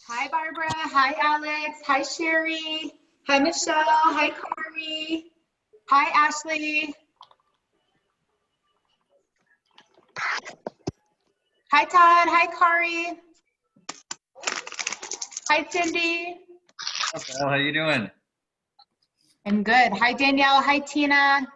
Hi, Barbara. Hi, Alex. Hi, Sherry. Hi, Michelle. Hi, Corey. Hi, Ashley. Hi, Todd. Hi, Kari. Hi, Cindy. What's up, how you doing? I'm good. Hi, Danielle. Hi, Tina.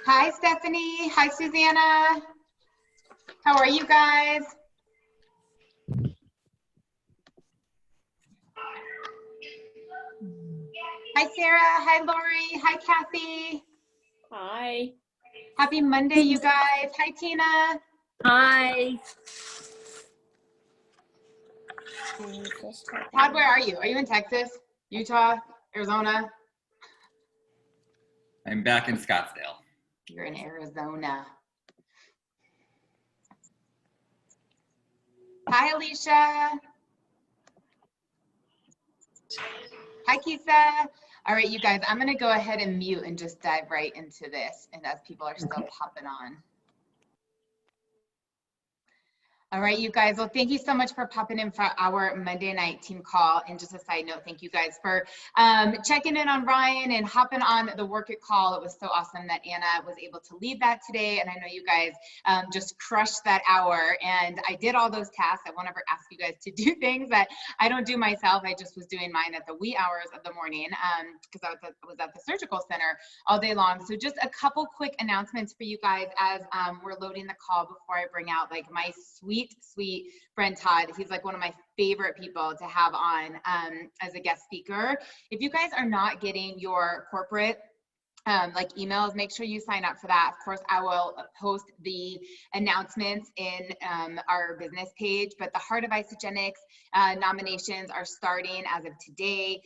Hi, Stephanie. Hi, Susanna. How are you guys? Hi, Sarah. Hi, Lori. Hi, Kathy. Hi. Happy Monday, you guys. Hi, Tina. Hi. Todd, where are you? Are you in Texas, Utah, Arizona? I'm back in Scottsdale. You're in Arizona. Hi, Alicia. Hi, Kisa. All right, you guys, I'm going to go ahead and mute and just dive right into this, and as people are still popping on. All right, you guys. Well, thank you so much for popping in for our Monday night team call. And just a side note, thank you guys for checking in on Ryan and hopping on the Work It call. It was so awesome that Anna was able to lead that today. And I know you guys just crushed that hour. And I did all those tasks. I won't ever ask you guys to do things that I don't do myself. I just was doing mine at the wee hours of the morning because I was at the surgical center all day long. So just a couple quick announcements for you guys as we're loading the call before I bring out like my sweet friend Todd. He's like one of my favorite people to have on as a guest speaker. If you guys are not getting your corporate like emails, make sure you sign up for that. Of course, I will post the announcements in our business page, but the Heart of Isogenics nominations are starting as of today.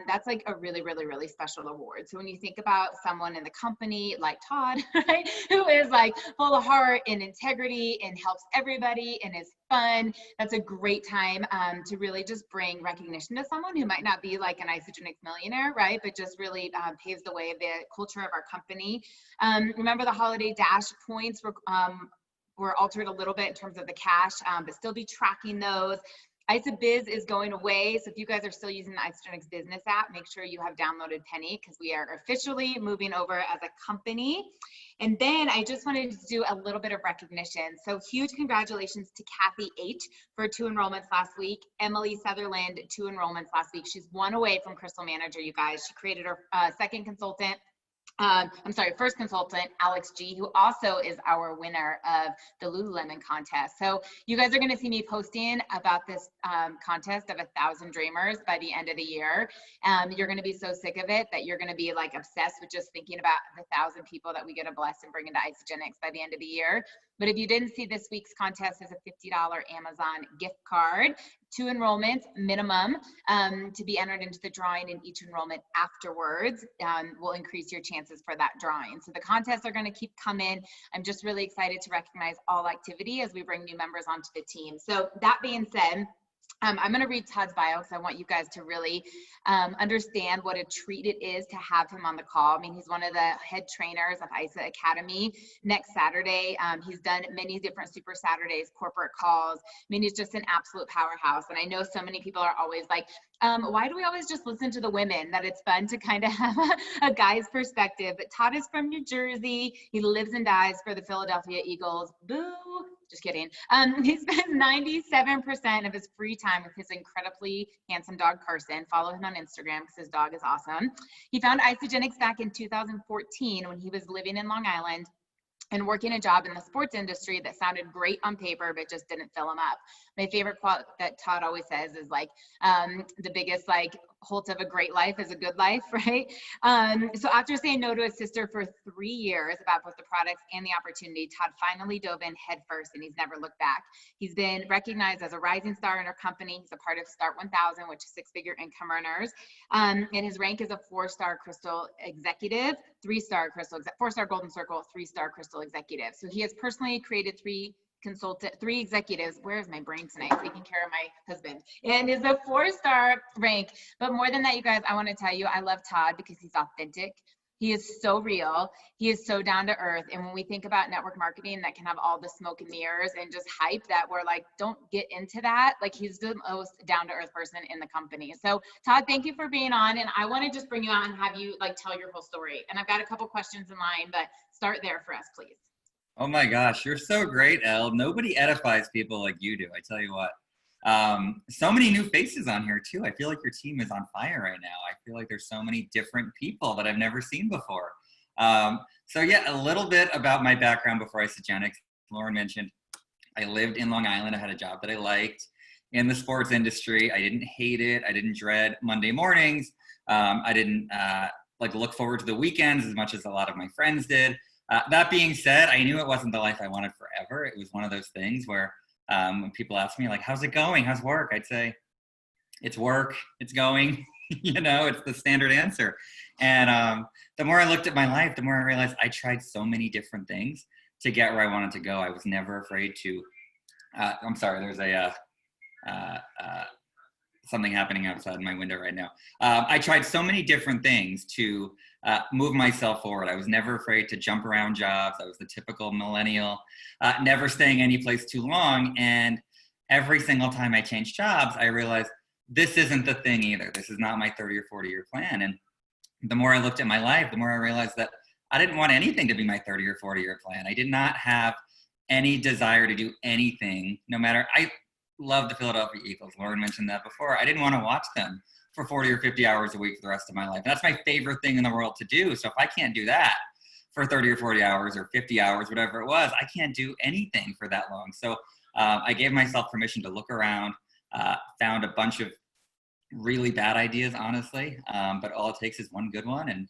That's like a really, really, really special award. So when you think about someone in the company like Todd, right, who is like full of heart and integrity and helps everybody and is fun, that's a great time to really just bring recognition to someone who might not be like an Isogenics millionaire, right, but just really paves the way of the culture of our company. Remember the holiday dash points were altered a little bit in terms of the cash, but still be tracking those. IsaBiz is going away, so if you guys are still using the Isogenics business app, make sure you have downloaded Penny because we are officially moving over as a company. And then I just wanted to do a little bit of recognition. So huge congratulations to Kathy H for 2 enrollments last week. Emily Sutherland, 2 enrollments last week. She's 1 away from Crystal Manager, you guys. She created her first consultant, Alex G, who also is our winner of the Lululemon contest. So you guys are going to see me posting about this contest of 1,000 Dreamers by the end of the year. You're going to be so sick of it that you're going to be like obsessed with just thinking about the 1,000 people that we get to bless and bring into Isogenics by the end of the year. But if you didn't see this week's contest, is a $50 Amazon gift card, 2 enrollments minimum to be entered into the drawing, and each enrollment afterwards will increase your chances for that drawing. So the contests are going to keep coming. I'm just really excited to recognize all activity as we bring new members onto the team. So that being said, I'm going to read Todd's bio because I want you guys to really understand what a treat it is to have him on the call. I mean, he's one of the head trainers of ISA Academy. Next Saturday, he's done many different Super Saturdays, corporate calls. I mean, he's just an absolute powerhouse. And I know so many people are always like, why do we always just listen to the women? That it's fun to kind of have a guy's perspective. But Todd is from New Jersey. He lives and dies for the Philadelphia Eagles. Boo. Just kidding. He spends 97% of his free time with his incredibly handsome dog, Carson. Follow him on Instagram because his dog is awesome. He found Isogenics back in 2014 when he was living in Long Island and working a job in the sports industry that sounded great on paper, but just didn't fill him up. My favorite quote that Todd always says is like, the biggest like Holt of a great life is a good life, right? So after saying no to his sister for 3 years about both the products and the opportunity, Todd finally dove in headfirst, and he's never looked back. He's been recognized as a rising star in our company. He's a part of Start 1000, which is six-figure income earners. And his rank is a 4-star crystal executive, 3-star crystal, 4-star golden circle, 3-star crystal executive. So he has personally created 3 executives. Where's my brain tonight? Taking care of my husband. And is a 4-star rank. But more than that, you guys, I want to tell you, I love Todd because he's authentic. He is so real. He is so down to earth. And when we think about network marketing that can have all the smoke and mirrors and just hype that we're like, don't get into that. Like, he's the most down to earth person in the company. So Todd, thank you for being on. And I want to just bring you out and have you like tell your whole story. And I've got a couple questions in line, but start there for us, please. Oh my gosh, you're so great, Elle. Nobody edifies people like you do, I tell you what. So many new faces on here too. I feel like your team is on fire right now. I feel like there's so many different people that I've never seen before. So yeah, a little bit about my background before Isagenix. Lauren mentioned I lived in Long Island. I had a job that I liked in the sports industry. I didn't hate it. I didn't dread Monday mornings. I didn't like look forward to the weekends as much as a lot of my friends did. That being said, I knew it wasn't the life I wanted forever. It was one of those things where when people ask me like, how's it going? How's work? I'd say, it's work, it's going, you know, it's the standard answer. And the more I looked at my life, the more I realized I tried so many different things to get where I wanted to go. I was never afraid to, I'm sorry, there's a, something happening outside my window right now. I tried so many different things to move myself forward. I was never afraid to jump around jobs. I was the typical millennial, never staying any place too long. And every single time I changed jobs, I realized this isn't the thing either. This is not my 30 or 40-year plan. And the more I looked at my life, the more I realized that I didn't want anything to be my 30 or 40-year plan. I did not have any desire to do anything, no matter, I love the Philadelphia Eagles. Lauren mentioned that before. I didn't want to watch them for 40 or 50 hours a week for the rest of my life. That's my favorite thing in the world to do. So if I can't do that for 30 or 40 hours or 50 hours, whatever it was, I can't do anything for that long. So I gave myself permission to look around, found a bunch of really bad ideas, honestly, but all it takes is one good one. And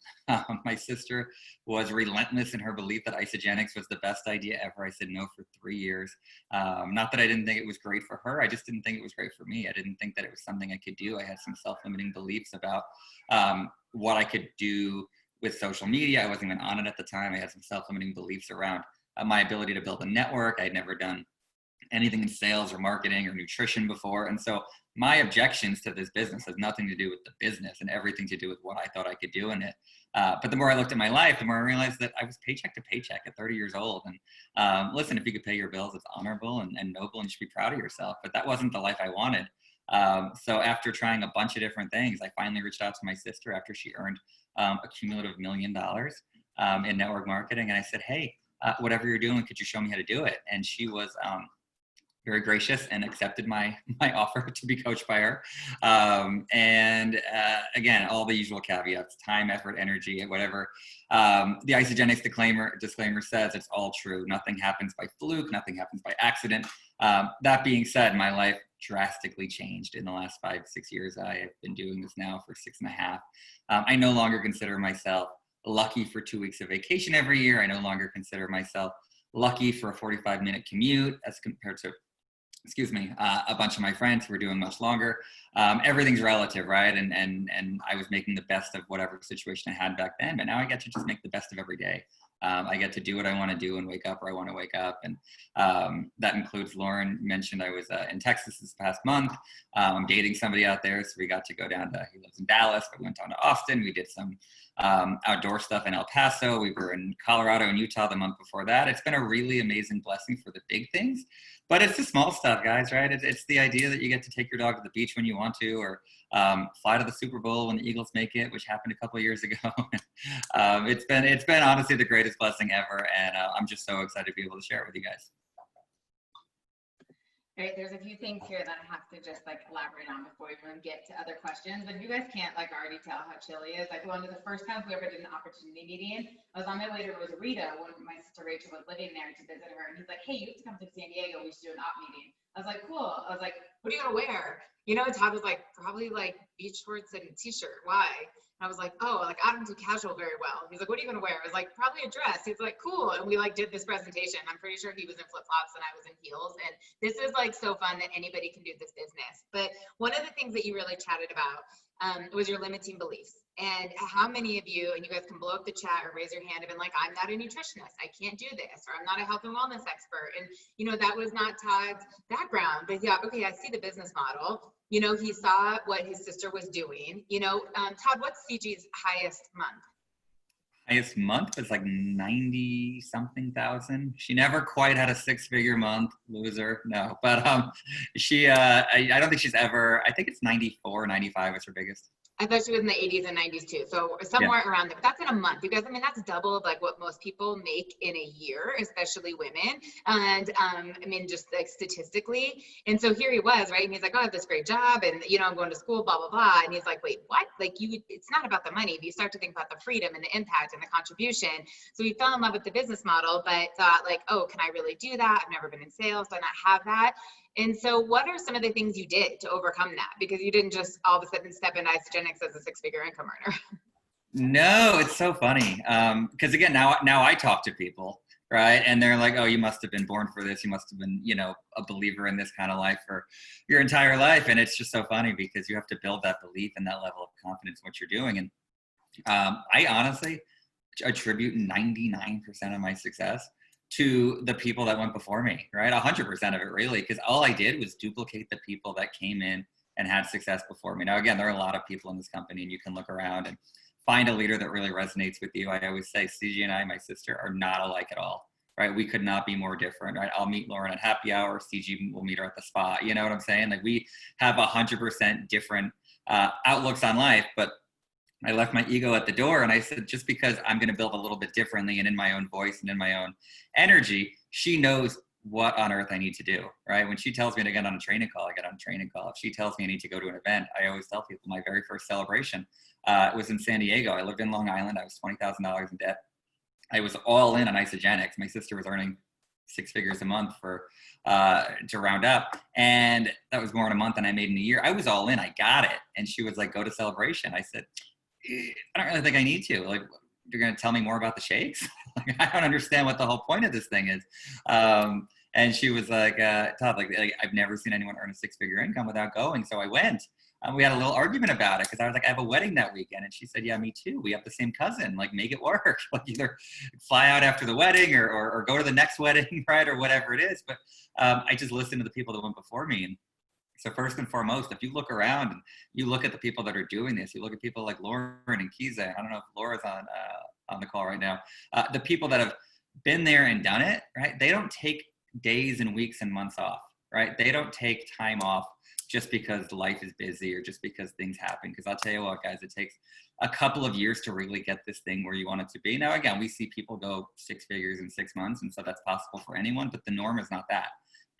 my sister was relentless in her belief that Isagenix was the best idea ever. I said no for 3 years. Not that I didn't think it was great for her. I just didn't think it was great for me. I didn't think that it was something I could do. I had some self-limiting beliefs about what I could do with social media. I wasn't even on it at the time. I had some self-limiting beliefs around my ability to build a network. I had never done anything in sales or marketing or nutrition before. And so my objections to this business has nothing to do with the business and everything to do with what I thought I could do in it. But the more I looked at my life, the more I realized that I was paycheck to paycheck at 30 years old. And listen, if you could pay your bills, it's honorable and noble and you should be proud of yourself. But that wasn't the life I wanted. So after trying a bunch of different things, I finally reached out to my sister after she earned a cumulative $1 million in network marketing. And I said, hey, whatever you're doing, could you show me how to do it? And she was very gracious and accepted my offer to be coached by her. Again, all the usual caveats, time, effort, energy, whatever. The Isagenix disclaimer says it's all true. Nothing happens by fluke. Nothing happens by accident. That being said, my life drastically changed in the last 5-6 years. I have been doing this now for 6.5. I no longer consider myself lucky for 2 weeks of vacation every year. I no longer consider myself lucky for a 45-minute commute as compared to a bunch of my friends who were doing much longer. Everything's relative, right? And I was making the best of whatever situation I had back then, but now I get to just make the best of every day. I get to do what I want to do and wake up where I want to wake up. And that includes, Lauren mentioned I was in Texas this past month. I'm dating somebody out there. So we got to go down to, he lives in Dallas, but we went down to Austin. We did some outdoor stuff in El Paso. We were in Colorado and Utah the month before that. It's been a really amazing blessing for the big things, but it's the small stuff, guys, right? It's the idea that you get to take your dog to the beach when you want to, or fly to the Super Bowl when the Eagles make it, which happened a couple of years ago. It's been honestly the greatest blessing ever, and I'm just so excited to be able to share it with you guys. Right, there's a few things here that I have to just like elaborate on before we even get to other questions. But if you guys can't like already tell how chill he is, like one of the first times we ever did an opportunity meeting, I was on my way to Rosarito when my sister Rachel was living there to visit her, and he's like, "Hey, you have to come to San Diego. We should do an op meeting." I was like, cool. I was like, what are you gonna wear? You know, and Todd was like, probably like beach shorts and a t-shirt. Why? And I was like, oh, like I don't do casual very well. He's like, what are you gonna wear? I was like, probably a dress. He's like, cool. And we like did this presentation. I'm pretty sure he was in flip-flops and I was in heels. And this is like so fun that anybody can do this business. But one of the things that you really chatted about was your limiting beliefs. And how many of you, and you guys can blow up the chat or raise your hand, have been like, I'm not a nutritionist, I can't do this, or I'm not a health and wellness expert. And, you know, that was not Todd's background, but yeah, okay, I see the business model. You know, he saw what his sister was doing. You know, Todd, what's CG's highest month? Highest month was like 90 something thousand. She never quite had a 6-figure month, loser. No, but she, I don't think she's ever, I think it's 94, 95 was her biggest. I thought she was in the 80s and 90s too. So somewhere around there. But that's in a month. You guys, I mean, that's double of like what most people make in a year, especially women. And I mean, just like statistically. And so here he was, right? And he's like, oh, I have this great job and, you know, I'm going to school, blah, blah, blah. And he's like, wait, what? Like it's not about the money. But you start to think about the freedom and the impact and the contribution. So he fell in love with the business model, but thought like, oh, can I really do that? I've never been in sales, so I not have that. And so what are some of the things you did to overcome that? Because you didn't just all of a sudden step into Isogenics as a 6-figure income earner. No, it's so funny. Because again, now I talk to people, right? And they're like, oh, you must have been born for this. You must have been, you know, a believer in this kind of life for your entire life. And it's just so funny because you have to build that belief and that level of confidence in what you're doing. And I honestly attribute 99% of my success to the people that went before me, right? 100% of it really, because all I did was duplicate the people that came in and had success before me. Now, again, there are a lot of people in this company and you can look around and find a leader that really resonates with you. I always say CG and I, my sister, are not alike at all, right? We could not be more different, right? I'll meet Lauren at happy hour, CG will meet her at the spa. You know what I'm saying? Like we have 100% different outlooks on life, but I left my ego at the door and I said, just because I'm going to build a little bit differently and in my own voice and in my own energy, she knows what on earth I need to do, right? When she tells me to get on a training call, I get on a training call. If she tells me I need to go to an event, I always tell people my very first celebration was in San Diego. I lived in Long Island. I was $20,000 in debt. I was all in on Isogenics. My sister was earning 6 figures a month for to round up, and that was more in a month than I made in a year. I was all in. I got it. And she was like, go to celebration. I said, I don't really think I need to. Like, you're going to tell me more about the shakes? Like, I don't understand what the whole point of this thing is. And she was like, Todd, like I've never seen anyone earn a 6-figure income without going. So I went. We had a little argument about it because I was like, I have a wedding that weekend. And she said, yeah, me too. We have the same cousin. Like, make it work. Like, either fly out after the wedding or go to the next wedding, right? Or whatever it is. But I just listened to the people that went before me. And so first and foremost, if you look around and you look at the people that are doing this, you look at people like Lauren and Kiza. I don't know if Laura's on the call right now. The people that have been there and done it, right? They don't take days and weeks and months off, right? They don't take time off just because life is busy or just because things happen. Because I'll tell you what, guys, it takes a couple of years to really get this thing where you want it to be. Now, again, we see people go 6 figures in 6 months, and so that's possible for anyone, but the norm is not that.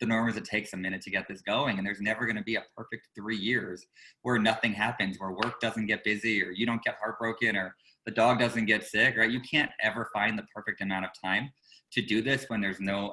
The norm is it takes a minute to get this going, and there's never going to be a perfect 3 years where nothing happens, where work doesn't get busy or you don't get heartbroken or the dog doesn't get sick, right? You can't ever find the perfect amount of time to do this when there's no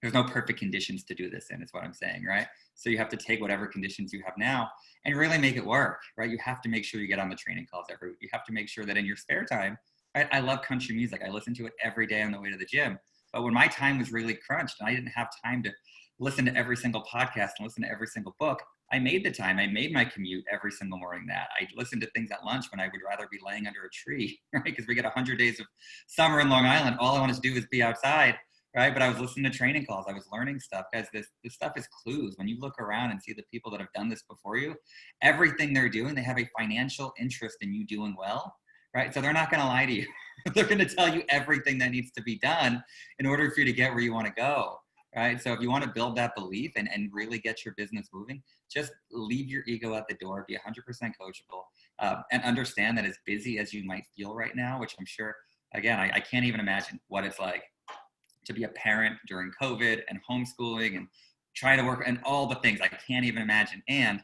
perfect conditions to do this in, is what I'm saying, right? So you have to take whatever conditions you have now and really make it work, right? You have to make sure you get on the training calls every week. You have to make sure that in your spare time, right? I love country music. I listen to it every day on the way to the gym. But when my time was really crunched and I didn't have time to listen to every single podcast and listen to every single book, I made the time. I made my commute every single morning that. I listened to things at lunch when I would rather be laying under a tree, right? Because we get 100 days of summer in Long Island. All I want to do is be outside, right? But I was listening to training calls. I was learning stuff. Guys, this stuff is clues. When you look around and see the people that have done this before you, everything they're doing, they have a financial interest in you doing well, right? So they're not going to lie to you. They're going to tell you everything that needs to be done in order for you to get where you want to go, right? So if you want to build that belief and really get your business moving, just leave your ego at the door, be 100% coachable, and understand that as busy as you might feel right now, which I'm sure, again, I can't even imagine what it's like to be a parent during COVID and homeschooling and trying to work and all the things I can't even imagine. And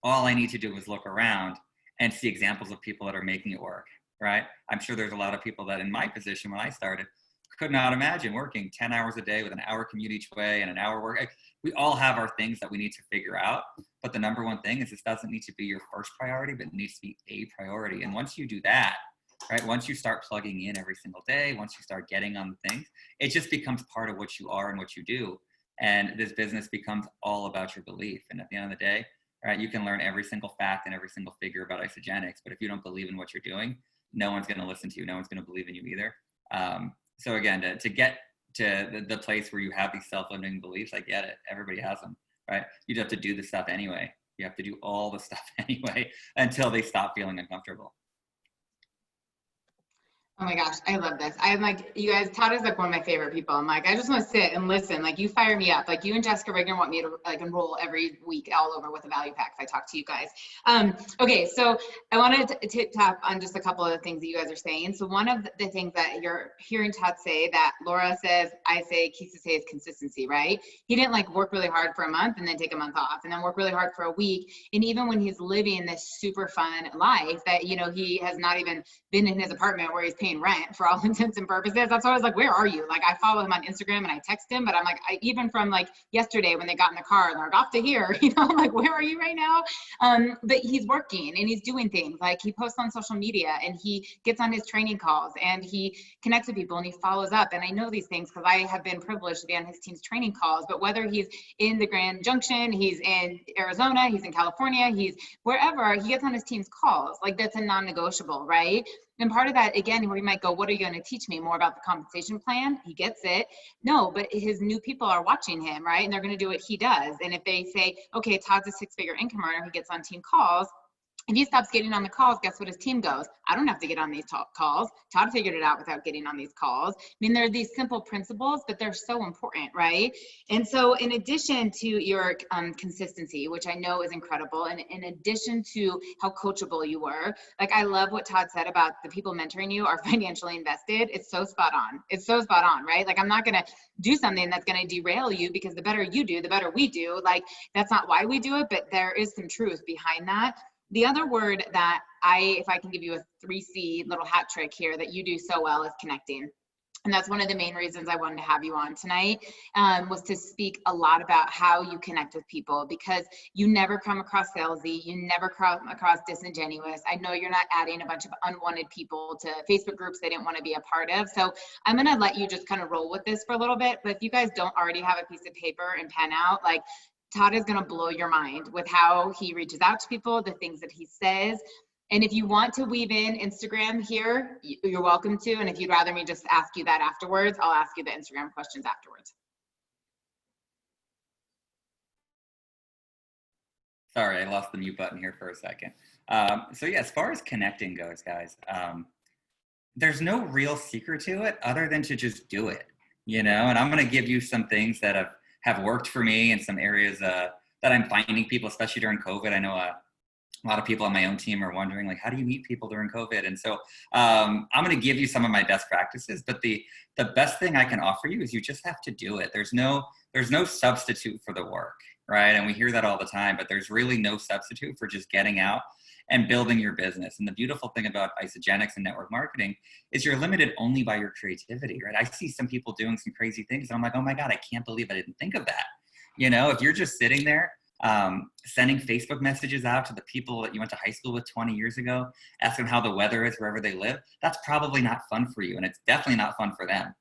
all I need to do is look around and see examples of people that are making it work. Right? I'm sure there's a lot of people that in my position when I started could not imagine working 10 hours a day with an hour commute each way and an hour work. We all have our things that we need to figure out. But the number one thing is this doesn't need to be your first priority, but it needs to be a priority. And once you do that, right, once you start plugging in every single day, once you start getting on the things, it just becomes part of what you are and what you do. And this business becomes all about your belief. And at the end of the day, right, you can learn every single fact and every single figure about Isogenics, but if you don't believe in what you're doing, no one's going to listen to you. No one's going to believe in you either. So again, to get to the place where you have these self-limiting beliefs, I get it. Everybody has them, right? You'd have to do the stuff anyway. You have to do all the stuff anyway until they stop feeling uncomfortable. Oh my gosh, I love this. I'm like, you guys, Todd is like one of my favorite people. I'm like, I just want to sit and listen. Like, you fire me up. Like, you and Jessica Rigner want me to like enroll every week all over with the value packs. I talk to you guys. Okay, so I wanted to tap on just a couple of the things that you guys are saying. So one of the things that you're hearing Todd say that Laura says, I say, Keisha say is consistency, right? He didn't like work really hard for a month and then take a month off and then work really hard for a week. And even when he's living this super fun life that, you know, he has not even been in his apartment where he's paying rent for all intents and purposes. That's why I was like, where are you? Like, I follow him on Instagram and I text him, but I'm like, even from like yesterday when they got in the car and they're off to here, you know, I'm like, where are you right now? But he's working and he's doing things. Like, he posts on social media and he gets on his training calls and he connects with people and he follows up. And I know these things because I have been privileged to be on his team's training calls, but whether he's in the Grand Junction, he's in Arizona, he's in California, he's wherever, he gets on his team's calls. Like, that's a non-negotiable, right? And part of that, again, where you might go, what are you going to teach me more about the compensation plan? He gets it. No, but his new people are watching him, right? And they're going to do what he does. And if they say, okay, Todd's a six-figure income earner, he gets on team calls. If he stops getting on the calls, guess what his team goes? I don't have to get on these calls. Todd figured it out without getting on these calls. I mean, there are these simple principles, but they're so important, right? And so in addition to your consistency, which I know is incredible, and in addition to how coachable you were, like, I love what Todd said about the people mentoring you are financially invested. It's so spot on. It's so spot on, right? Like, I'm not going to do something that's going to derail you because the better you do, the better we do. Like, that's not why we do it, but there is some truth behind that. The other word that if I can give you a 3C little hat trick here that you do so well is connecting. And that's one of the main reasons I wanted to have you on tonight, was to speak a lot about how you connect with people, because you never come across salesy, you never come across disingenuous. I know you're not adding a bunch of unwanted people to Facebook groups they didn't want to be a part of. So I'm going to let you just kind of roll with this for a little bit. But if you guys don't already have a piece of paper and pen out, like, Todd is going to blow your mind with how he reaches out to people, the things that he says. And if you want to weave in Instagram here, you're welcome to. And if you'd rather me just ask you that afterwards, I'll ask you the Instagram questions afterwards. Sorry, I lost the mute button here for a second. So yeah, as far as connecting goes, guys, there's no real secret to it other than to just do it, you know? And I'm going to give you some things that have worked for me in some areas that I'm finding people, especially during COVID. I know a lot of people on my own team are wondering, like, how do you meet people during COVID? And so I'm going to give you some of my best practices, but the best thing I can offer you is you just have to do it. There's no substitute for the work, right? And we hear that all the time, but there's really no substitute for just getting out and building your business. And the beautiful thing about Isogenics and network marketing is you're limited only by your creativity, right? I see some people doing some crazy things and I'm like, oh my God, I can't believe I didn't think of that. You know, if you're just sitting there sending Facebook messages out to the people that you went to high school with 20 years ago, asking how the weather is wherever they live, that's probably not fun for you. And it's definitely not fun for them.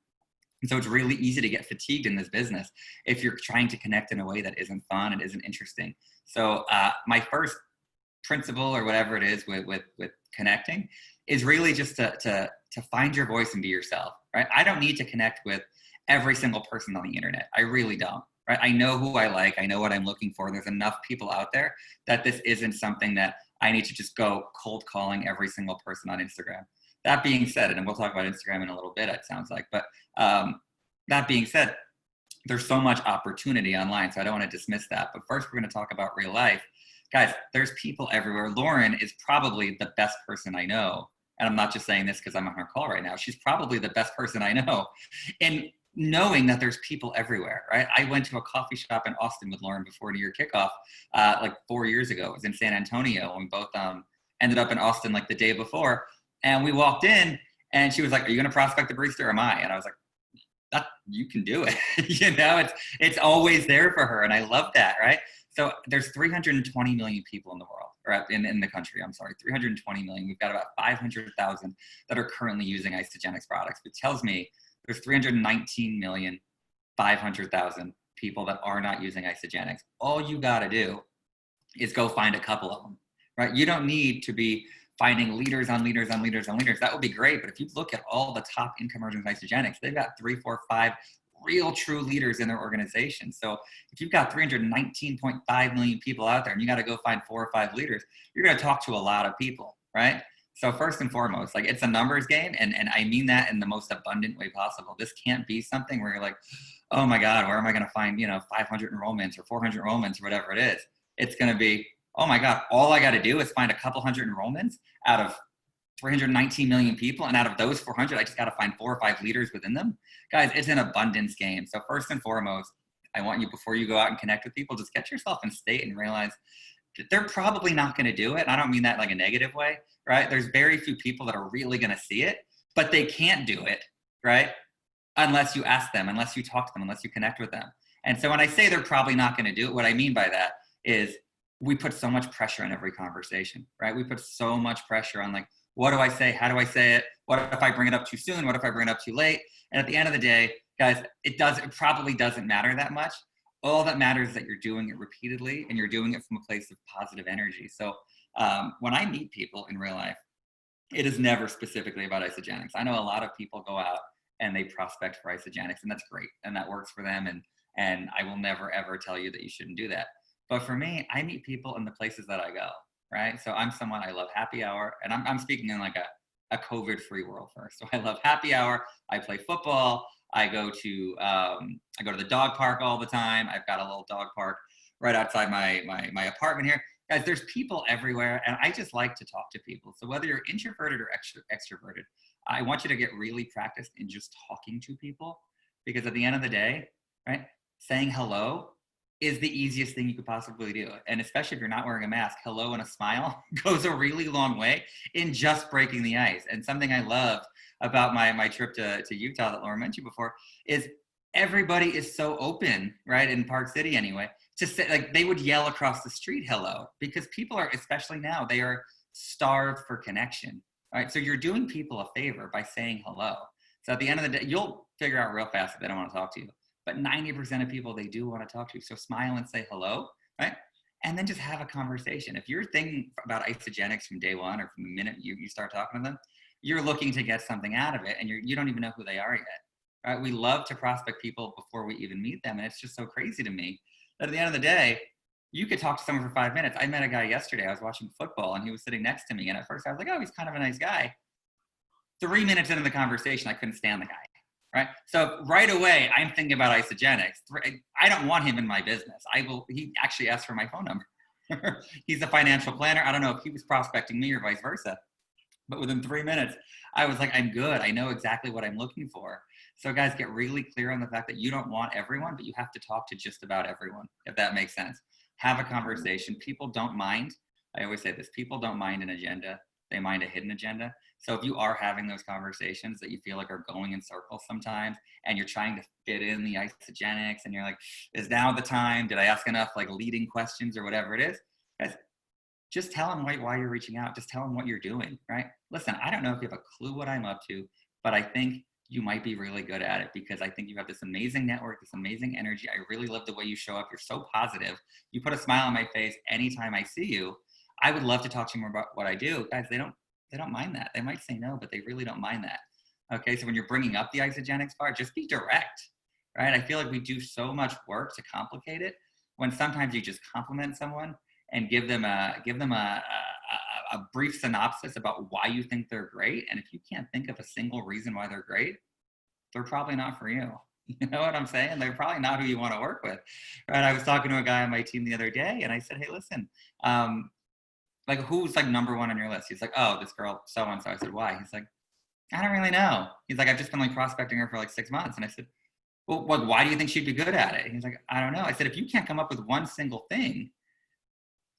And so it's really easy to get fatigued in this business if you're trying to connect in a way that isn't fun and isn't interesting. So my first principle, or whatever it is with connecting, is really just to find your voice and be yourself, right? I don't need to connect with every single person on the internet. I really don't, right? I know who I like. I know what I'm looking for. There's enough people out there that this isn't something that I need to just go cold calling every single person on Instagram. That being said, and we'll talk about Instagram in a little bit, it sounds like, but that being said, there's so much opportunity online, so I don't want to dismiss that. But first, we're going to talk about real life. Guys, there's people everywhere. Lauren is probably the best person I know. And I'm not just saying this because I'm on her call right now. She's probably the best person I know. And knowing that there's people everywhere, right? I went to a coffee shop in Austin with Lauren before New Year kickoff, like 4 years ago. It was in San Antonio. And we both ended up in Austin like the day before. And we walked in and she was like, are you going to prospect the barista or am I? And I was like, that you can do it. It's always there for her. And I love that, right? So there's 320 million people in the world, or in the country, I'm sorry, 320 million. We've got about 500,000 that are currently using Isagenix products, which tells me there's 319,500,000 people that are not using Isagenix. All you got to do is go find a couple of them, right? You don't need to be finding leaders on leaders on leaders on leaders. That would be great. But if you look at all the top income earners in Isagenix, they've got 3, 4, 5 real true leaders in their organization. So if you've got 319.5 million people out there and you got to go find 4 or 5 leaders, you're going to talk to a lot of people, right? So first and foremost, like, it's a numbers game. And I mean that in the most abundant way possible. This can't be something where you're like, oh my God, where am I going to find, 500 enrollments or 400 enrollments or whatever it is? It's going to be, oh my God, all I got to do is find a couple hundred enrollments out of 319 million people. And out of those 400, I just got to find 4 or 5 leaders within them. Guys, it's an abundance game. So first and foremost, I want you, before you go out and connect with people, just get yourself in state and realize that they're probably not going to do it. And I don't mean that like a negative way, right? There's very few people that are really going to see it, but they can't do it, right? Unless you ask them, unless you talk to them, unless you connect with them. And so when I say they're probably not going to do it, what I mean by that is we put so much pressure on every conversation, right? We put so much pressure on, like, what do I say? How do I say it? What if I bring it up too soon? What if I bring it up too late? And at the end of the day, guys, it probably doesn't matter that much. All that matters is that you're doing it repeatedly and you're doing it from a place of positive energy. So when I meet people in real life, it is never specifically about Isagenix. I know a lot of people go out and they prospect for Isagenix, and that's great. And that works for them. And I will never, ever tell you that you shouldn't do that. But for me, I meet people in the places that I go, right? So I'm someone, I love happy hour, and I'm speaking in like a COVID-free world first. So I love happy hour. I play football. I go to the dog park all the time. I've got a little dog park right outside my apartment here. Guys, there's people everywhere, and I just like to talk to people. So whether you're introverted or extroverted, I want you to get really practiced in just talking to people, because at the end of the day, right, saying hello is the easiest thing you could possibly do. And especially if you're not wearing a mask, hello and a smile goes a really long way in just breaking the ice. And something I loved about my trip to Utah that Laura mentioned before is everybody is so open, right, in Park City anyway, to say, like, they would yell across the street hello, because people are, especially now, they are starved for connection, right? So you're doing people a favor by saying hello. So at the end of the day, you'll figure out real fast if they don't want to talk to you. But 90% of people, they do want to talk to you. So smile and say hello, right? And then just have a conversation. If you're thinking about Isagenix from day one, or from the minute you start talking to them, you're looking to get something out of it, and you don't even know who they are yet, right? We love to prospect people before we even meet them. And it's just so crazy to me that at the end of the day, you could talk to someone for 5 minutes. I met a guy yesterday. I was watching football, and he was sitting next to me. And at first I was like, oh, he's kind of a nice guy. 3 minutes into the conversation, I couldn't stand the guy. Right. So right away, I'm thinking about Isagenix. I don't want him in my business. He actually asked for my phone number. He's a financial planner. I don't know if he was prospecting me or vice versa. But within 3 minutes, I was like, I'm good. I know exactly what I'm looking for. So guys, get really clear on the fact that you don't want everyone, but you have to talk to just about everyone, if that makes sense. Have a conversation. People don't mind. I always say this, people don't mind an agenda. They mind a hidden agenda. So if you are having those conversations that you feel like are going in circles sometimes, and you're trying to fit in the Isagenix, and you're like, is now the time? Did I ask enough like leading questions or whatever it is? Guys, just tell them why you're reaching out. Just tell them what you're doing, right? Listen, I don't know if you have a clue what I'm up to, but I think you might be really good at it, because I think you have this amazing network, this amazing energy. I really love the way you show up. You're so positive. You put a smile on my face anytime I see you. I would love to talk to you more about what I do. Guys, they don't mind that. They might say no, but they really don't mind that. Okay, so when you're bringing up the Isagenix part, just be direct, right? I feel like we do so much work to complicate it, when sometimes you just compliment someone and give them a brief synopsis about why you think they're great. And if you can't think of a single reason why they're great, they're probably not for you. You know what I'm saying? They're probably not who you want to work with, right? I was talking to a guy on my team the other day, and I said, hey, listen, like, who's like number one on your list? He's like, oh, this girl so-and-so. I said, why? He's like, I don't really know. He's like, I've just been like prospecting her for like 6 months. And I said, well, why do you think she'd be good at it? He's like, I don't know. I said, if you can't come up with one single thing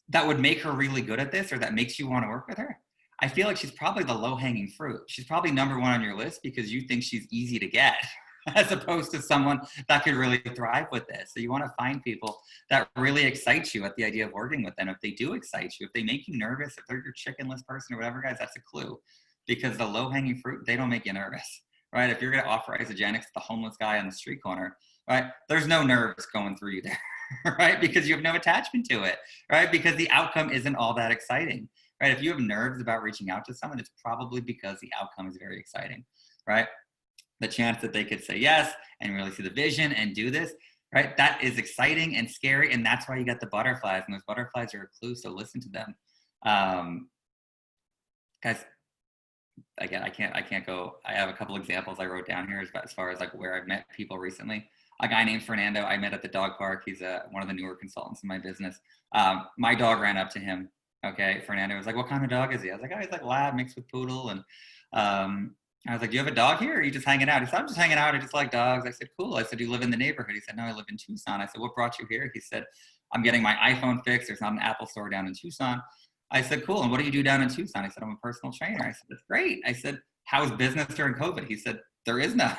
that would make her really good at this, or that makes you want to work with her, I feel like she's probably the low-hanging fruit. She's probably number one on your list because you think she's easy to get, as opposed to someone that could really thrive with this. So you want to find people that really excite you at the idea of working with them. If they do excite you, if they make you nervous, if they're your chickenless person or whatever, guys, that's a clue. Because the low-hanging fruit, they don't make you nervous, right? If you're going to offer isogenics to the homeless guy on the street corner, right, there's no nerves going through you there, right? Because you have no attachment to it, right? Because the outcome isn't all that exciting, right? If you have nerves about reaching out to someone, it's probably because the outcome is very exciting, right? The chance that they could say yes and really see the vision and do this, right? That is exciting and scary, and that's why you get the butterflies, and those butterflies are a clue, so listen to them. Guys, again, I can't go. I have a couple examples I wrote down here as far as like where I've met people recently. A guy named Fernando I met at the dog park. He's one of the newer consultants in my business. My dog ran up to him. Okay, Fernando was like, "What kind of dog is he?" I was like, "Oh, he's like lab mixed with poodle." And I was like, "Do you have a dog here, or are you just hanging out?" He said, "I'm just hanging out. I just like dogs." I said, "Cool." I said, "Do you live in the neighborhood?" He said, "No, I live in Tucson." I said, "What brought you here?" He said, "I'm getting my iPhone fixed. There's not an Apple store down in Tucson." I said, "Cool. And what do you do down in Tucson?" He said, "I'm a personal trainer." I said, "That's great." I said, "How's business during COVID?" He said, "There is none."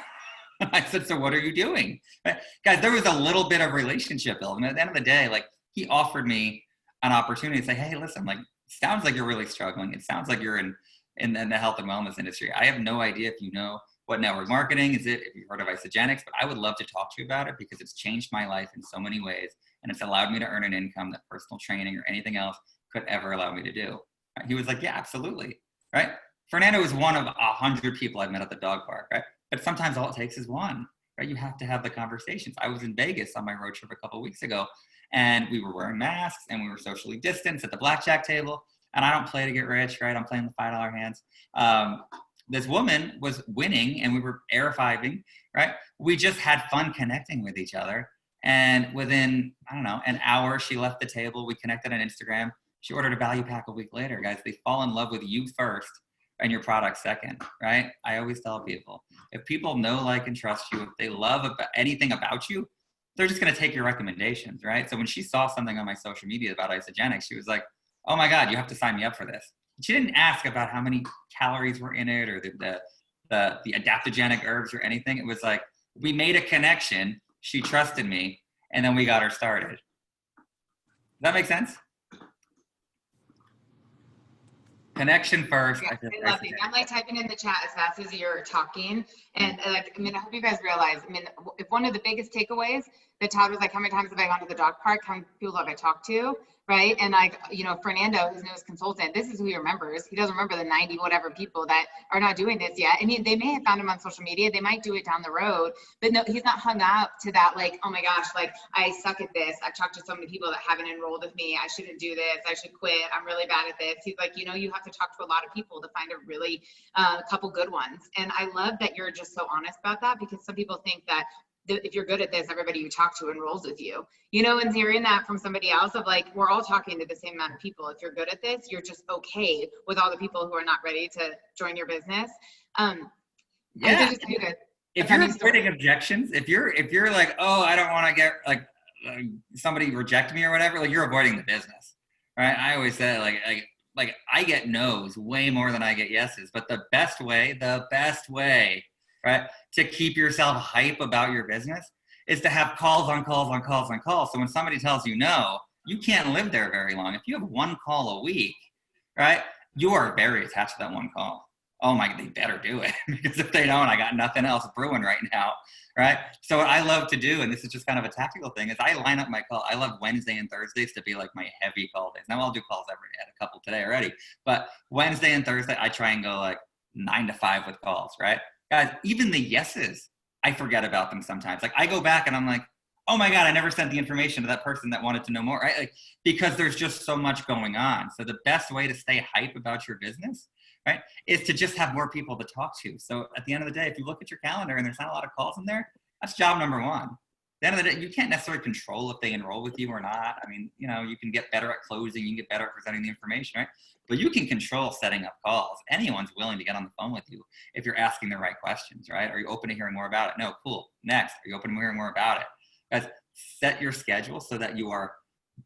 I said, "So what are you doing?" Right? Guys, there was a little bit of relationship building. At the end of the day, like he offered me an opportunity to say, "Hey, listen, like sounds like you're really struggling. It sounds like you're in the health and wellness industry. I have no idea if you know what network marketing is, if you've heard of isogenics, but I would love to talk to you about it because it's changed my life in so many ways. And it's allowed me to earn an income that personal training or anything else could ever allow me to do." Right? He was like, "Yeah, absolutely." Right? Fernando is one of 100 people I've met at the dog park, right? But sometimes all it takes is one, right? You have to have the conversations. I was in Vegas on my road trip a couple of weeks ago, and we were wearing masks and we were socially distanced at the blackjack table. And I don't play to get rich, right? I'm playing the $5 hands. This woman was winning and we were air fiving, right? We just had fun connecting with each other. And within, I don't know, an hour, she left the table. We connected on Instagram. She ordered a value pack a week later, guys. They fall in love with you first and your product second, right? I always tell people, if people know, like, and trust you, if they love anything about you, they're just going to take your recommendations, right? So when she saw something on my social media about isogenics, she was like, "Oh my God, you have to sign me up for this." She didn't ask about how many calories were in it or the adaptogenic herbs or anything. It was like, we made a connection. She trusted me, and then we got her started. Does that make sense? Connection first. Yeah, I love it. I'm like typing in the chat as fast as you're talking. And like, I mean, I hope you guys realize, I mean, if one of the biggest takeaways that Todd was like, "How many times have I gone to the dog park? How many people have I talked to?" Right? And like, you know, Fernando, his newest consultant, this is who he remembers. He doesn't remember the 90 whatever people that are not doing this yet. I mean, they may have found him on social media. They might do it down the road, but no, he's not hung up to that. Like, "Oh my gosh, like I suck at this. I've talked to so many people that haven't enrolled with me. I shouldn't do this. I should quit. I'm really bad at this." He's like, you know, you have to talk to a lot of people to find a really couple good ones. And I love that you're just so honest about that, because some people think that if you're good at this, everybody you talk to enrolls with you, you know, and hearing that from somebody else of like, we're all talking to the same amount of people. If you're good at this, you're just okay with all the people who are not ready to join your business. Yeah. If you're avoiding objections, if you're like, "Oh, I don't want to get like somebody reject me or whatever," like you're avoiding the business, right? I always say like I get no's way more than I get yeses, but the best way, right, to keep yourself hype about your business is to have calls on calls on calls on calls. So when somebody tells you no, you can't live there very long. If you have one call a week, right, you are very attached to that one call. Oh my, they better do it, because if they don't, I got nothing else brewing right now, right? So what I love to do, and this is just kind of a tactical thing, is I line up my call. I love Wednesday and Thursdays to be like my heavy call days. Now I'll do calls every day. I had a couple today already, but Wednesday and Thursday, I try and go like 9 to 5 with calls, right? Guys, even the yeses, I forget about them sometimes. Like I go back and I'm like, "Oh my God, I never sent the information to that person that wanted to know more," right? Like, because there's just so much going on. So the best way to stay hype about your business, right, is to just have more people to talk to. So at the end of the day, if you look at your calendar and there's not a lot of calls in there, that's job number one. At the end of the day, you can't necessarily control if they enroll with you or not. I mean, you know, you can get better at closing, you can get better at presenting the information, right? But you can control setting up calls. Anyone's willing to get on the phone with you if you're asking the right questions, right? Are you open to hearing more about it? No, cool. Next, are you open to hearing more about it? Guys, set your schedule so that you are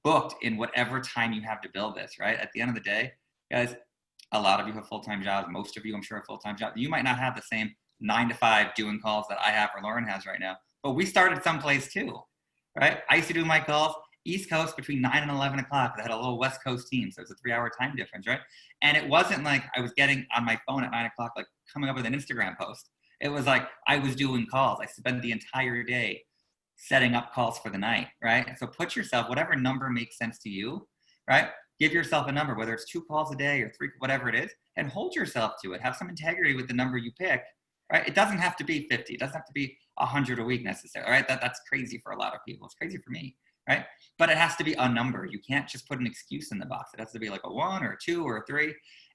booked in whatever time you have to build this, right? At the end of the day, guys, a lot of you have full-time jobs. Most of you, I'm sure, have full-time jobs. You might not have the same 9 to 5 doing calls that I have or Lauren has right now. But we started someplace too, right? I used to do my calls East Coast between 9 and 11 o'clock. I had a little West Coast team, so it's a 3-hour time difference, right? And it wasn't like I was getting on my phone at 9 o'clock, like coming up with an Instagram post. It was like I was doing calls. I spent the entire day setting up calls for the night, right? So put yourself, whatever number makes sense to you, right? Give yourself a number, whether it's 2 calls a day or 3, whatever it is, and hold yourself to it. Have some integrity with the number you pick, right? It doesn't have to be 50. It doesn't have to be 100 a week necessarily, right? That's crazy for a lot of people. It's crazy for me, right? But it has to be a number. You can't just put an excuse in the box. It has to be like a 1 or a 2 or a 3.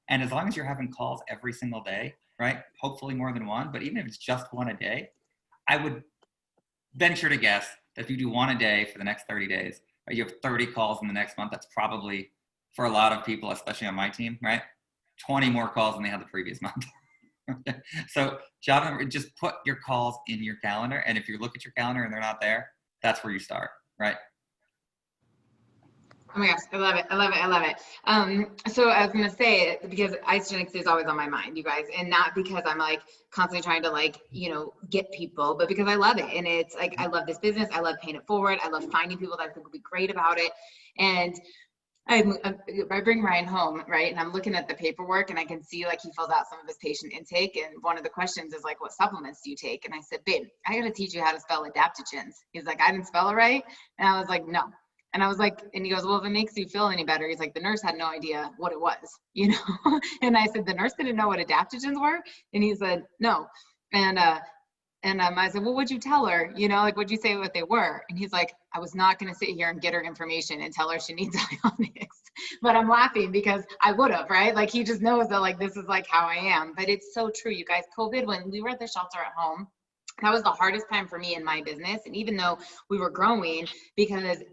And as long as you're having calls every single day, right? Hopefully more than 1, but even if it's just 1 a day, I would venture to guess that if you do 1 a day for the next 30 days, right, you have 30 calls in the next month. That's probably, for a lot of people, especially on my team, right? 20 more calls than they had the previous month. So just put your calls in your calendar. And if you look at your calendar and they're not there, that's where you start, right? Oh my gosh, I love it. I love it. I love it. So I was going to say, because Isagenix is always on my mind, you guys, and not because I'm like constantly trying to like, get people, but because I love it. And it's like, I love this business. I love paying it forward. I love finding people that I think will be great about it. And I bring Ryan home, right? And I'm looking at the paperwork and I can see like he fills out some of his patient intake. And one of the questions is like, what supplements do you take? And I said, babe, I got to teach you how to spell adaptogens. He's like, I didn't spell it right. And I was like, no. And I was like, and he goes, well, if it makes you feel any better, he's like, the nurse had no idea what it was, And I said, the nurse didn't know what adaptogens were? And he said, no. And I said, well, what'd you tell her? Like, what'd you say what they were? And he's like, I was not going to sit here and get her information and tell her she needs ionics. But I'm laughing because I would have, right? Like, he just knows that, like, this is like how I am. But it's so true, you guys. COVID, when we were at the shelter at home, that was the hardest time for me in my business. And even though we were growing, because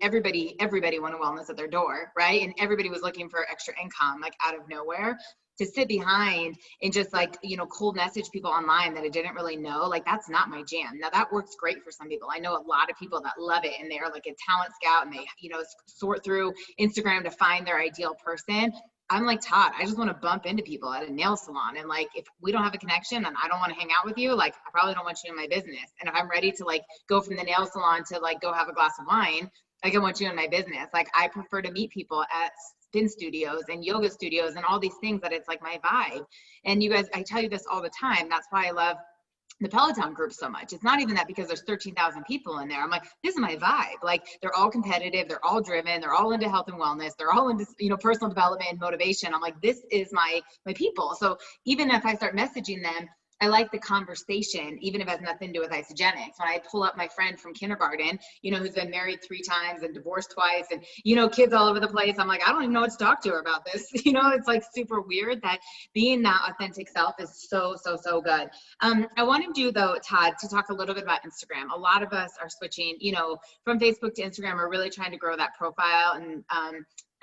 everybody wanted wellness at their door, right? And everybody was looking for extra income, like out of nowhere. To sit behind and just like, cold message people online that I didn't really know, like that's not my jam. Now that works great for some people. I know a lot of people that love it and they're like a talent scout and they, sort through Instagram to find their ideal person. I'm like, Todd, I just want to bump into people at a nail salon. And like, if we don't have a connection and I don't want to hang out with you, like, I probably don't want you in my business. And if I'm ready to like go from the nail salon to like go have a glass of wine, like I want you in my business. Like I prefer to meet people at spin studios and yoga studios and all these things that it's like my vibe. And you guys, I tell you this all the time. That's why I love the Peloton group so much. It's not even that because there's 13,000 people in there. I'm like, this is my vibe. Like they're all competitive. They're all driven. They're all into health and wellness. They're all into, personal development and motivation. I'm like, this is my people. So even if I start messaging them, I like the conversation, even if it has nothing to do with Isagenix. When I pull up my friend from kindergarten, who's been married 3 times and divorced twice and, kids all over the place, I'm like, I don't even know what to talk to her about this. It's like super weird that being that authentic self is so, so, so good. I wanted you though, Todd, to talk a little bit about Instagram. A lot of us are switching, from Facebook to Instagram. We're really trying to grow that profile. And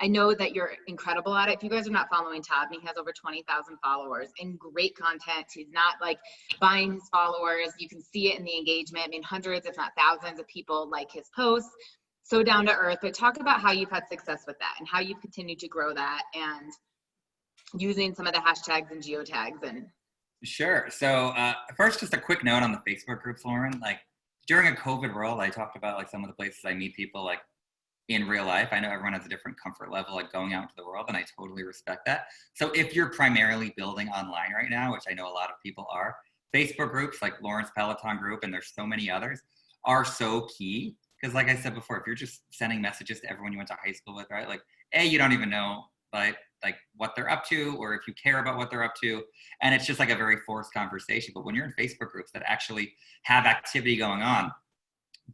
I know that you're incredible at it. If you guys are not following Todd, he has over 20,000 followers and great content. He's not like buying his followers. You can see it in the engagement. I mean, hundreds, if not thousands of people like his posts. So down to earth, but talk about how you've had success with that and how you've continued to grow that and using some of the hashtags and geotags and. Sure. So first, just a quick note on the Facebook groups, Lauren. Like during a COVID world, I talked about like some of the places I meet people like in real life. I know everyone has a different comfort level like going out into the world, and I totally respect that. So if you're primarily building online right now, which I know a lot of people are, Facebook groups like Lauren's Peloton group, and there's so many others, are so key. Because like I said before, if you're just sending messages to everyone you went to high school with, right? Like, A, you don't even know like what they're up to, or if you care about what they're up to. And it's just like a very forced conversation. But when you're in Facebook groups that actually have activity going on,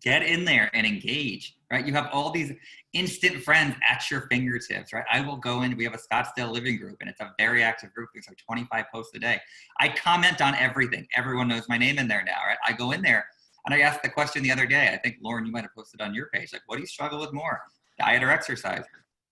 get in there and engage, right? You have all these instant friends at your fingertips, right? I will go in, we have a Scottsdale living group and it's a very active group. There's like 25 posts a day. I comment on everything. Everyone knows my name in there now, right? I go in there and I asked the question the other day. I think, Lauren, you might've posted on your page. Like, what do you struggle with more? Diet or exercise?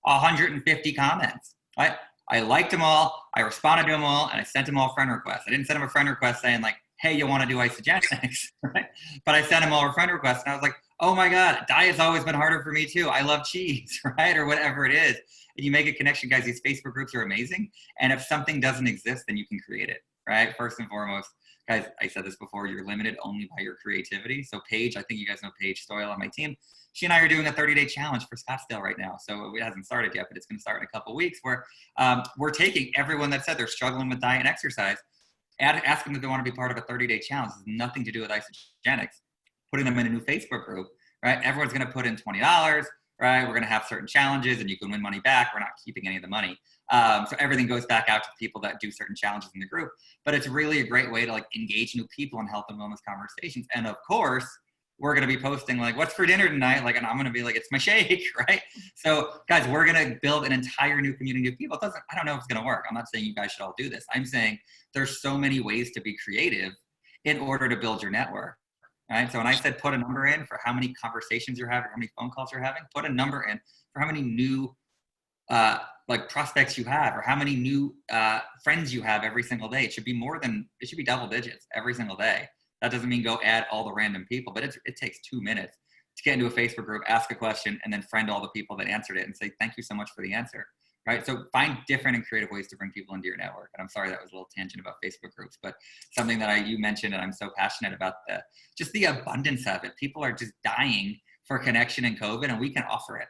150 comments, right? I liked them all. I responded to them all and I sent them all friend requests. I didn't send them a friend request saying like, hey, you want to do Isagenix, right? But I sent them all a friend request and I was like, oh my God, diet's always been harder for me too. I love cheese, right? Or whatever it is. And you make a connection, guys. These Facebook groups are amazing. And if something doesn't exist, then you can create it, right? First and foremost, guys, I said this before, you're limited only by your creativity. So Paige, I think you guys know Paige Stoyle on my team. She and I are doing a 30-day challenge for Scottsdale right now. So it hasn't started yet, but it's going to start in a couple of weeks, where we're taking everyone that said they're struggling with diet and exercise, asking them if they want to be part of a 30-day challenge. This has nothing to do with isogenics. Putting them in a new Facebook group, right? Everyone's going to put in $20, right? We're going to have certain challenges and you can win money back. We're not keeping any of the money. So everything goes back out to the people that do certain challenges in the group. But it's really a great way to like engage new people in health and wellness conversations. And of course, we're going to be posting like, what's for dinner tonight? Like, and I'm going to be like, it's my shake, right? So guys, we're going to build an entire new community of people. I don't know if it's going to work. I'm not saying you guys should all do this. I'm saying there's so many ways to be creative in order to build your network. Right. So when I said put a number in for how many conversations you're having, how many phone calls you're having, put a number in for how many new like prospects you have, or how many new friends you have every single day. It should be double digits every single day. That doesn't mean go add all the random people, but it takes 2 minutes to get into a Facebook group, ask a question, and then friend all the people that answered it and say, thank you so much for the answer. Right. So find different and creative ways to bring people into your network. And I'm sorry that was a little tangent about Facebook groups, but something that you mentioned, and I'm so passionate about just the abundance of it. People are just dying for connection in COVID, and we can offer it.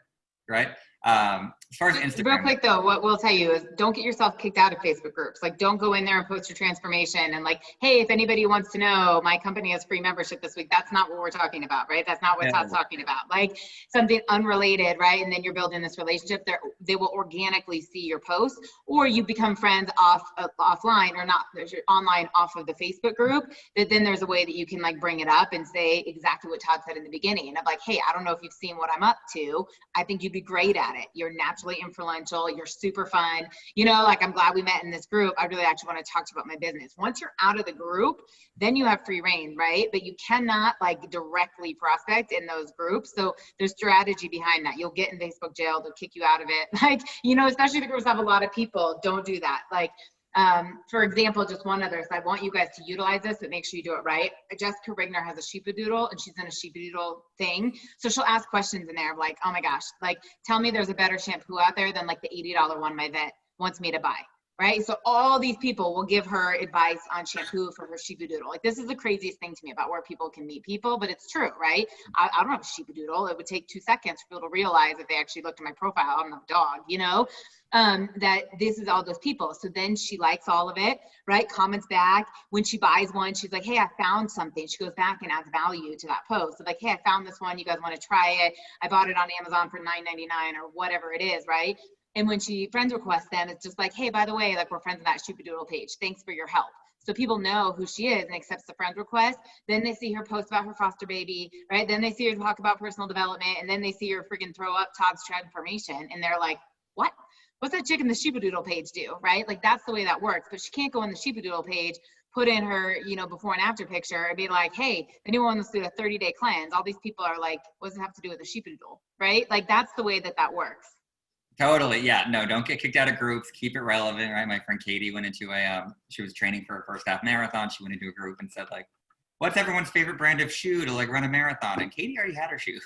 Right. As far as Instagram. Real quick though, what we'll tell you is don't get yourself kicked out of Facebook groups. Like, don't go in there and post your transformation and like, hey, if anybody wants to know, my company has free membership this week. That's not what we're talking about, right? That's not what Todd's talking about. Like something unrelated, right? And then you're building this relationship. They will organically see your posts, or you become friends offline, or not online off of the Facebook group. That then there's a way that you can like bring it up and say exactly what Todd said in the beginning. And I'm like, hey, I don't know if you've seen what I'm up to. I think you'd be great at it. You're naturally influential. You're super fun. You know, like, I'm glad we met in this group. I really actually want to talk to you about my business. Once you're out of the group, then you have free reign, right? But you cannot like directly prospect in those groups. So there's strategy behind that. You'll get in Facebook jail. They'll kick you out of it. Like, you know, especially if the groups have a lot of people, don't do that. Like, for example, just one other, so I want you guys to utilize this, but make sure you do it right. Jessica Rigner has a sheepadoodle, and she's in a sheepadoodle thing. So she'll ask questions in there of like, oh my gosh, like, tell me there's a better shampoo out there than like the $80 one my vet wants me to buy. Right? So all these people will give her advice on shampoo for her sheepadoodle. Like, this is the craziest thing to me about where people can meet people, but it's true, right? I don't have a sheepadoodle. It would take 2 seconds for people to realize if they actually looked at my profile. I don't have a dog, you know, that this is all those people. So then she likes all of it, right? Comments back. When she buys one, she's like, hey, I found something. She goes back and adds value to that post. So like, hey, I found this one. You guys want to try it? I bought it on Amazon for $9.99 or whatever it is, right? And when she friend requests them, it's just like, hey, by the way, like, we're friends on that sheepadoodle page. Thanks for your help. So people know who she is and accepts the friend request. Then they see her post about her foster baby, right? Then they see her talk about personal development, and then they see her freaking throw up Todd's transformation, and they're like, what? What's that chick in the sheepadoodle page do, right? Like, that's the way that works. But she can't go on the sheepadoodle page, put in her, you know, before and after picture and be like, hey, if anyone wants to do a 30-day cleanse, all these people are like, what does it have to do with the sheepadoodle, right? Like, that's the way that that works. Totally. Yeah. No, don't get kicked out of groups. Keep it relevant, right? My friend Katie went into she was training for her first half marathon. She went into a group and said like, what's everyone's favorite brand of shoe to like run a marathon? And Katie already had her shoes.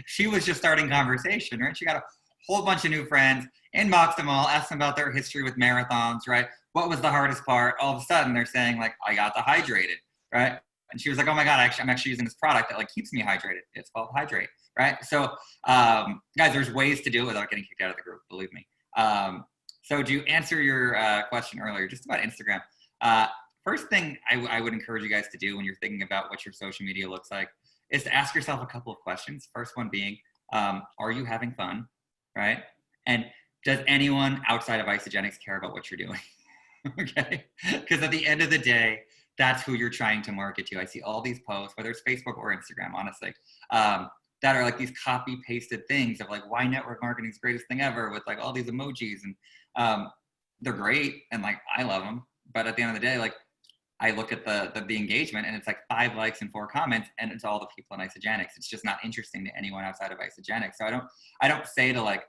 She was just starting conversation, right? She got a whole bunch of new friends, inboxed them all, asked them about their history with marathons, right? What was the hardest part? All of a sudden they're saying like, I got dehydrated, right? And she was like, oh my God, I'm actually using this product that like keeps me hydrated. It's called Hydrate. Right. So, guys, there's ways to do it without getting kicked out of the group, believe me. So to answer your question earlier, just about Instagram, first thing I would encourage you guys to do when you're thinking about what your social media looks like is to ask yourself a couple of questions. First one being, are you having fun? Right. And does anyone outside of Isogenics care about what you're doing? Okay. Because at the end of the day, that's who you're trying to market to. I see all these posts, whether it's Facebook or Instagram, honestly, that are like these copy pasted things of like why network marketing is the greatest thing ever with like all these emojis, and they're great and like I love them, but at the end of the day, like I look at the engagement and it's like 5 likes and 4 comments and it's all the people in Isogenics. It's just not interesting to anyone outside of Isogenics. So I don't say to like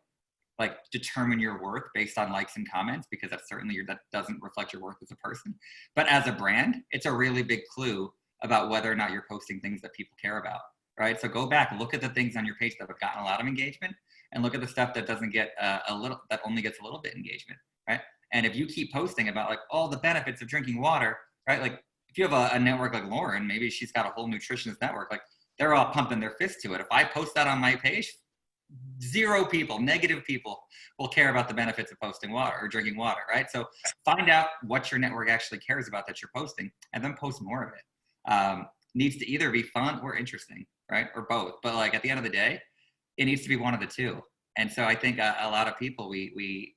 determine your worth based on likes and comments, because that's certainly that doesn't reflect your worth as a person. But as a brand, it's a really big clue about whether or not you're posting things that people care about. Right. So go back, look at the things on your page that have gotten a lot of engagement, and look at the stuff that doesn't get that only gets a little bit engagement. Right. And if you keep posting about like all the benefits of drinking water, right, like if you have a network like Lauren, maybe she's got a whole nutritionist network, like they're all pumping their fist to it. If I post that on my page, 0 people, negative people will care about the benefits of posting water or drinking water, right? So find out what your network actually cares about that you're posting and then post more of it. Needs to either be fun or interesting, right? Or both. But like at the end of the day, it needs to be one of the two. And so I think a lot of people, we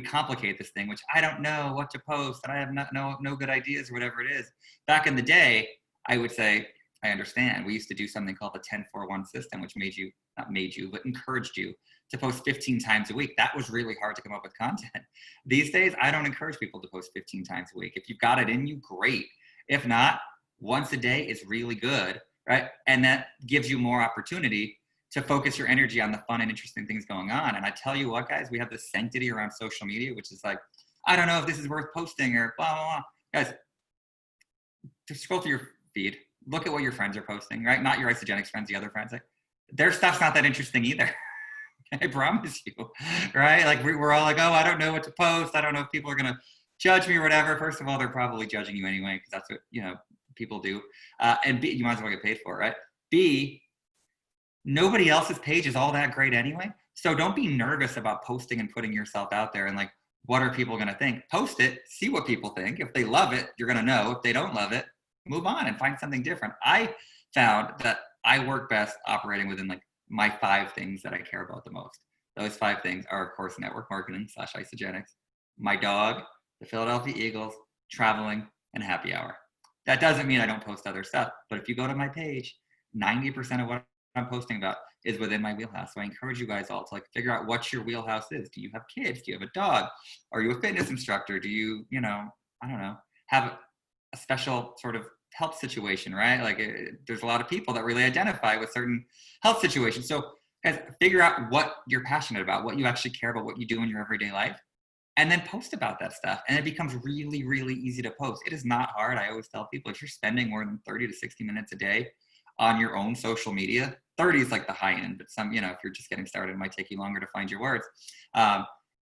complicate this thing, which I don't know what to post and I have no good ideas or whatever it is. Back in the day, I would say, I understand. We used to do something called the 10-4-1 system, which but encouraged you to post 15 times a week. That was really hard to come up with content. These days, I don't encourage people to post 15 times a week. If you've got it in you, great. If not, once a day is really good, right? And that gives you more opportunity to focus your energy on the fun and interesting things going on. And I tell you what, guys, we have this sanctity around social media, which is like, I don't know if this is worth posting or blah, blah, blah. Guys, just scroll through your feed. Look at what your friends are posting, right? Not your isogenics friends, the other friends. Like, their stuff's not that interesting either. I promise you, right? Like we're all like, oh, I don't know what to post. I don't know if people are going to judge me or whatever. First of all, they're probably judging you anyway, because that's what, people do. And B, you might as well get paid for it, right? B, nobody else's page is all that great anyway. So don't be nervous about posting and putting yourself out there and like, what are people going to think? Post it, see what people think. If they love it, you're going to know. If they don't love it, move on and find something different. I found that I work best operating within like my 5 things that I care about the most. Those 5 things are, of course, network marketing / isogenics, my dog, the Philadelphia Eagles, traveling, and happy hour. That doesn't mean I don't post other stuff, but if you go to my page, 90% of what I'm posting about is within my wheelhouse. So I encourage you guys all to like figure out what your wheelhouse is. Do you have kids? Do you have a dog? Are you a fitness instructor? Do you, I don't know, have a special sort of health situation, right? Like there's a lot of people that really identify with certain health situations. So guys, figure out what you're passionate about, what you actually care about, what you do in your everyday life, and then post about that stuff. And it becomes really, really easy to post. It is not hard. I always tell people, if you're spending more than 30 to 60 minutes a day on your own social media, 30 is like the high end, but some, if you're just getting started, it might take you longer to find your words.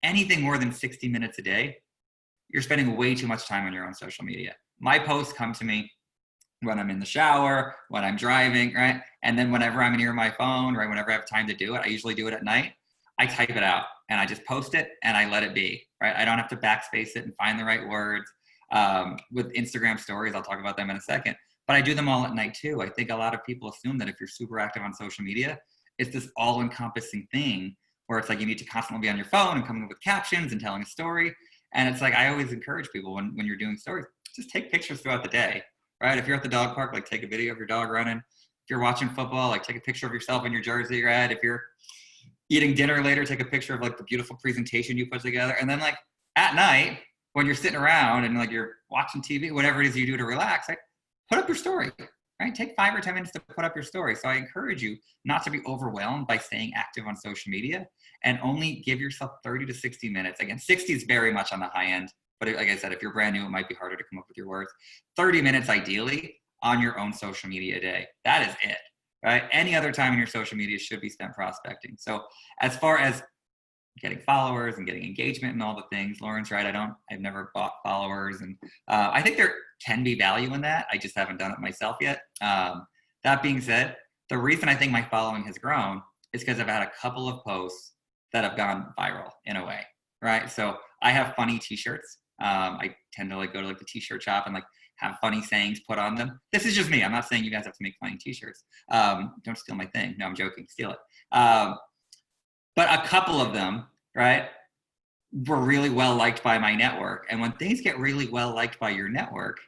Anything more than 60 minutes a day, you're spending way too much time on your own social media. My posts come to me when I'm in the shower, when I'm driving, right? And then whenever I'm near my phone, right, whenever I have time to do it, I usually do it at night. I type it out and I just post it and I let it be, right? I don't have to backspace it and find the right words. With Instagram stories, I'll talk about them in a second, but I do them all at night too. I think a lot of people assume that if you're super active on social media, it's this all-encompassing thing where it's like you need to constantly be on your phone and coming up with captions and telling a story. And it's like, I always encourage people when you're doing stories, just take pictures throughout the day, right? If you're at the dog park, like take a video of your dog running. If you're watching football, like take a picture of yourself in your jersey, right? If you're eating dinner later, take a picture of like the beautiful presentation you put together. And then like at night, when you're sitting around and like you're watching TV, whatever it is you do to relax, like put up your story, right? Take 5 or 10 minutes to put up your story. So I encourage you not to be overwhelmed by staying active on social media and only give yourself 30 to 60 minutes. Again, 60 is very much on the high end. But like I said, if you're brand new, it might be harder to come up with your words. 30 minutes ideally on your own social media a day. That is it, right? Any other time in your social media should be spent prospecting. So as far as getting followers and getting engagement and all the things, Lauren's right. I've never bought followers. And I think there can be value in that. I just haven't done it myself yet. That being said, the reason I think my following has grown is because I've had a couple of posts that have gone viral in a way, right? So I have funny t-shirts. I tend to like go to like the t-shirt shop and like have funny sayings put on them. This is just me. I'm not saying you guys have to make funny t-shirts. Don't steal my thing. No, I'm joking. Steal it. But a couple of them, right, were really well liked by my network. And when things get really well liked by your network,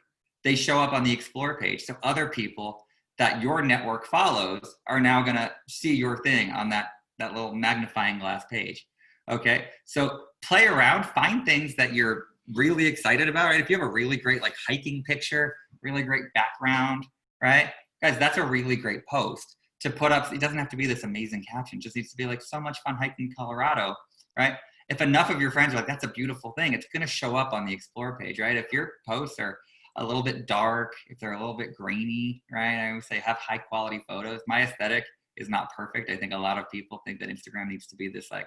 they show up on the Explore page. So other people that your network follows are now going to see your thing on that little magnifying glass page. Okay. So play around, find things that you're really excited about, right? If you have a really great like hiking picture, really great background, right? Guys, that's a really great post to put up. It doesn't have to be this amazing caption. It just needs to be like so much fun hiking in Colorado, right? If enough of your friends are like, that's a beautiful thing, it's going to show up on the Explore page, right? If your posts are a little bit dark, if they're a little bit grainy, right? I always say have high quality photos. My aesthetic is not perfect. I think a lot of people think that Instagram needs to be this like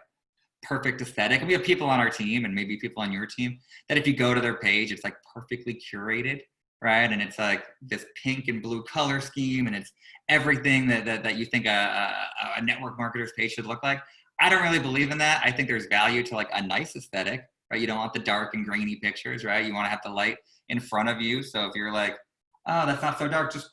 perfect aesthetic. And we have people on our team and maybe people on your team that if you go to their page, it's like perfectly curated, right? And it's like this pink and blue color scheme, and it's everything that you think a network marketer's page should look like. I don't really believe in that. I think there's value to like a nice aesthetic, right? You don't want the dark and grainy pictures, right? You want to have the light in front of you. So if you're like, oh, that's not so dark, just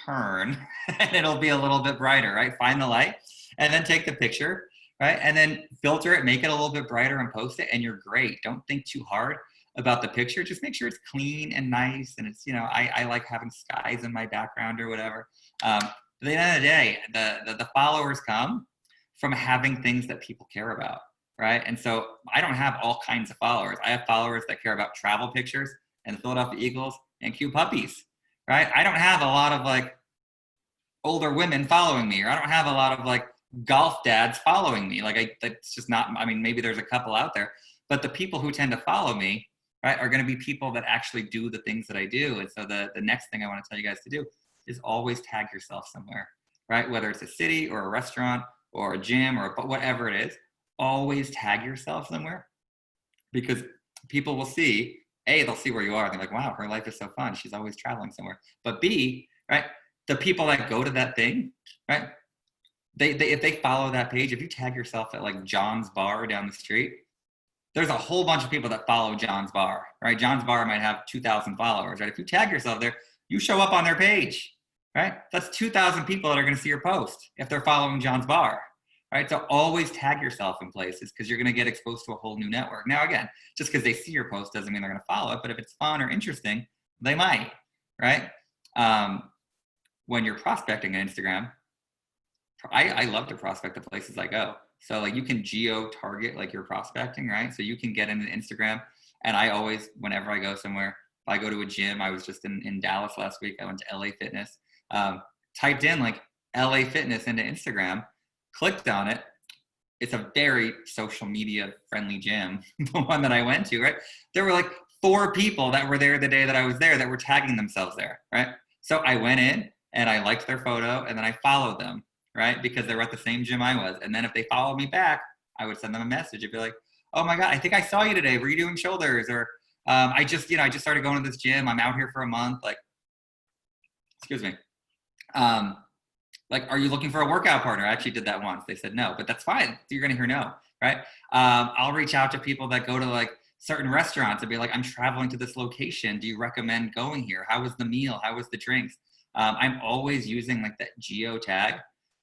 turn and it'll be a little bit brighter, right? Find the light and then take the picture, right? And then filter it, make it a little bit brighter and post it, and you're great. Don't think too hard about the picture. Just make sure it's clean and nice. And it's, I like having skies in my background or whatever. But at the end of the day, the followers come from having things that people care about, right? And so I don't have all kinds of followers. I have followers that care about travel pictures and the Philadelphia Eagles and cute puppies, right? I don't have a lot of like older women following me, or I don't have a lot of like golf dads following me. That's just not, maybe there's a couple out there, but the people who tend to follow me, right, are going to be people that actually do the things that I do. And so the next thing I want to tell you guys to do is always tag yourself somewhere, right? Whether it's a city or a restaurant or a gym or whatever it is, always tag yourself somewhere, because people will see, A, they'll see where you are. They're like, wow, her life is so fun. She's always traveling somewhere. But B, right, the people that go to that thing, right, they if they follow that page, if you tag yourself at like John's Bar down the street, there's a whole bunch of people that follow John's Bar, right? John's Bar might have 2,000 followers, right? If you tag yourself there, you show up on their page, right? That's 2,000 people that are going to see your post if they're following John's Bar, right? So always tag yourself in places, because you're going to get exposed to a whole new network. Now, again, just because they see your post doesn't mean they're going to follow it, but if it's fun or interesting, they might, right? When you're prospecting on Instagram, I love to prospect the places I go. So like you can geo-target like your prospecting, right? So you can get into Instagram, and I always, whenever I go somewhere, if I go to a gym, I was just in Dallas last week, I went to LA Fitness, typed in like LA Fitness into Instagram, clicked on it. It's a very social media friendly gym, the one that I went to, right? There were like 4 people that were there the day that I was there that were tagging themselves there, right? So I went in and I liked their photo, and then I followed them, right? Because they were at the same gym I was. And then if they followed me back, I would send them a message. I'd be like, oh my God, I think I saw you today. Were you doing shoulders? Or I just started going to this gym. I'm out here for a month. Like, excuse me. Like, are you looking for a workout partner? I actually did that once. They said no, but that's fine. You're going to hear no, right? I'll reach out to people that go to like certain restaurants and be like, I'm traveling to this location. Do you recommend going here? How was the meal? How was the drinks? I'm always using like that geo tag,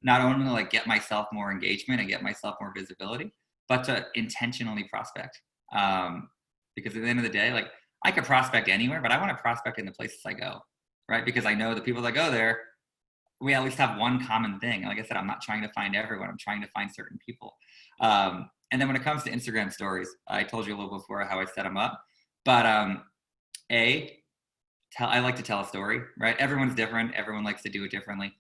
not only to like get myself more engagement and get myself more visibility, but to intentionally prospect. Because at the end of the day, like I could prospect anywhere, but I want to prospect in the places I go, right? Because I know the people that go there, we at least have one common thing. Like I said, I'm not trying to find everyone. I'm trying to find certain people. And then when it comes to Instagram stories, I told you a little before how I set them up, but I like to tell a story, right? Everyone's different. Everyone likes to do it differently.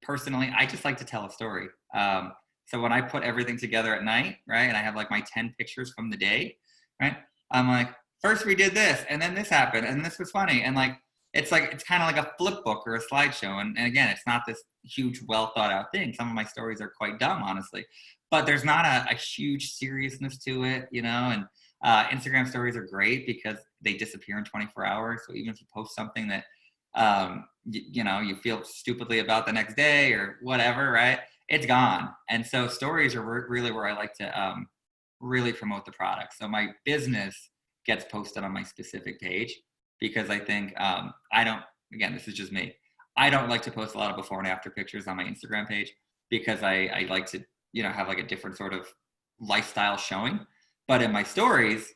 Personally, I just like to tell a story. So when I put everything together at night, right, and I have like my 10 pictures from the day, right, I'm like, first we did this, and then this happened, and this was funny. And like, it's kind of like a flip book or a slideshow. And again, it's not this huge, well thought out thing. Some of my stories are quite dumb, honestly, but there's not a huge seriousness to it, and Instagram stories are great because they disappear in 24 hours. So even if you post something that, you feel stupidly about the next day or whatever, right, it's gone. And so stories are really where I like to really promote the product. So my business gets posted on my specific page, because I think again, this is just me. I don't like to post a lot of before and after pictures on my Instagram page, because I like to, have like a different sort of lifestyle showing. But in my stories,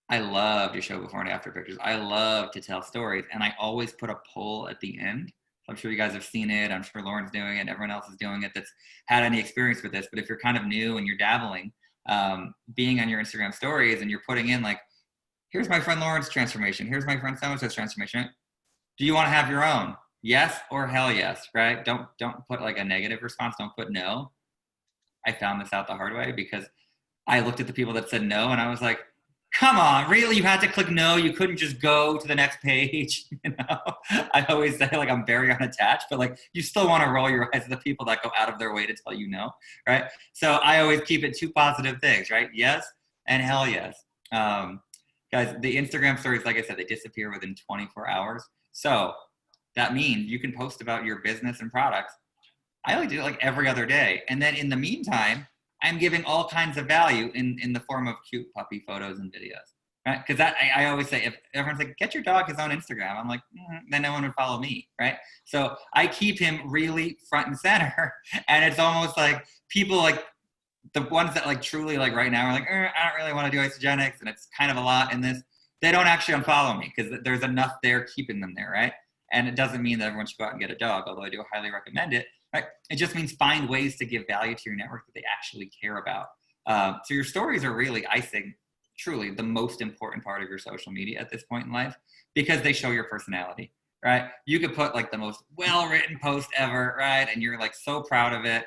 I love to show before and after pictures. I love to tell stories. And I always put a poll at the end. I'm sure you guys have seen it. I'm sure Lauren's doing it. Everyone else is doing it that's had any experience with this. But if you're kind of new and you're dabbling, being on your Instagram stories and you're putting in like, here's my friend Lauren's transformation. Here's my friend so-and-so's transformation. Do you want to have your own? Yes or hell yes, right? Don't put like a negative response. Don't put no. I found this out the hard way, because I looked at the people that said no and I was like, come on, really? You had to click no? You couldn't just go to the next page? I always say like I'm very unattached, but like you still want to roll your eyes at the people that go out of their way to tell you no, right? So I always keep it 2 positive things, right? Yes and hell yes. Got Guys, the Instagram stories, like I said, they disappear within 24 hours. So that means you can post about your business and products. I only do it like every other day. And then in the meantime, I'm giving all kinds of value in the form of cute puppy photos and videos. Right? Because I always say, if everyone's like, get your dog his own Instagram, I'm like, then no one would follow me, right? So I keep him really front and center. And it's almost like people like the ones that like truly like right now are like, I don't really want to do isogenics and it's kind of a lot in this. They don't actually unfollow me because there's enough there keeping them there, right? And it doesn't mean that everyone should go out and get a dog, although I do highly recommend it, right? It just means find ways to give value to your network that they actually care about. So your stories are really, I think, truly the most important part of your social media at this point in life because they show your personality, right? You could put like the most well-written post ever, right? And you're like so proud of it.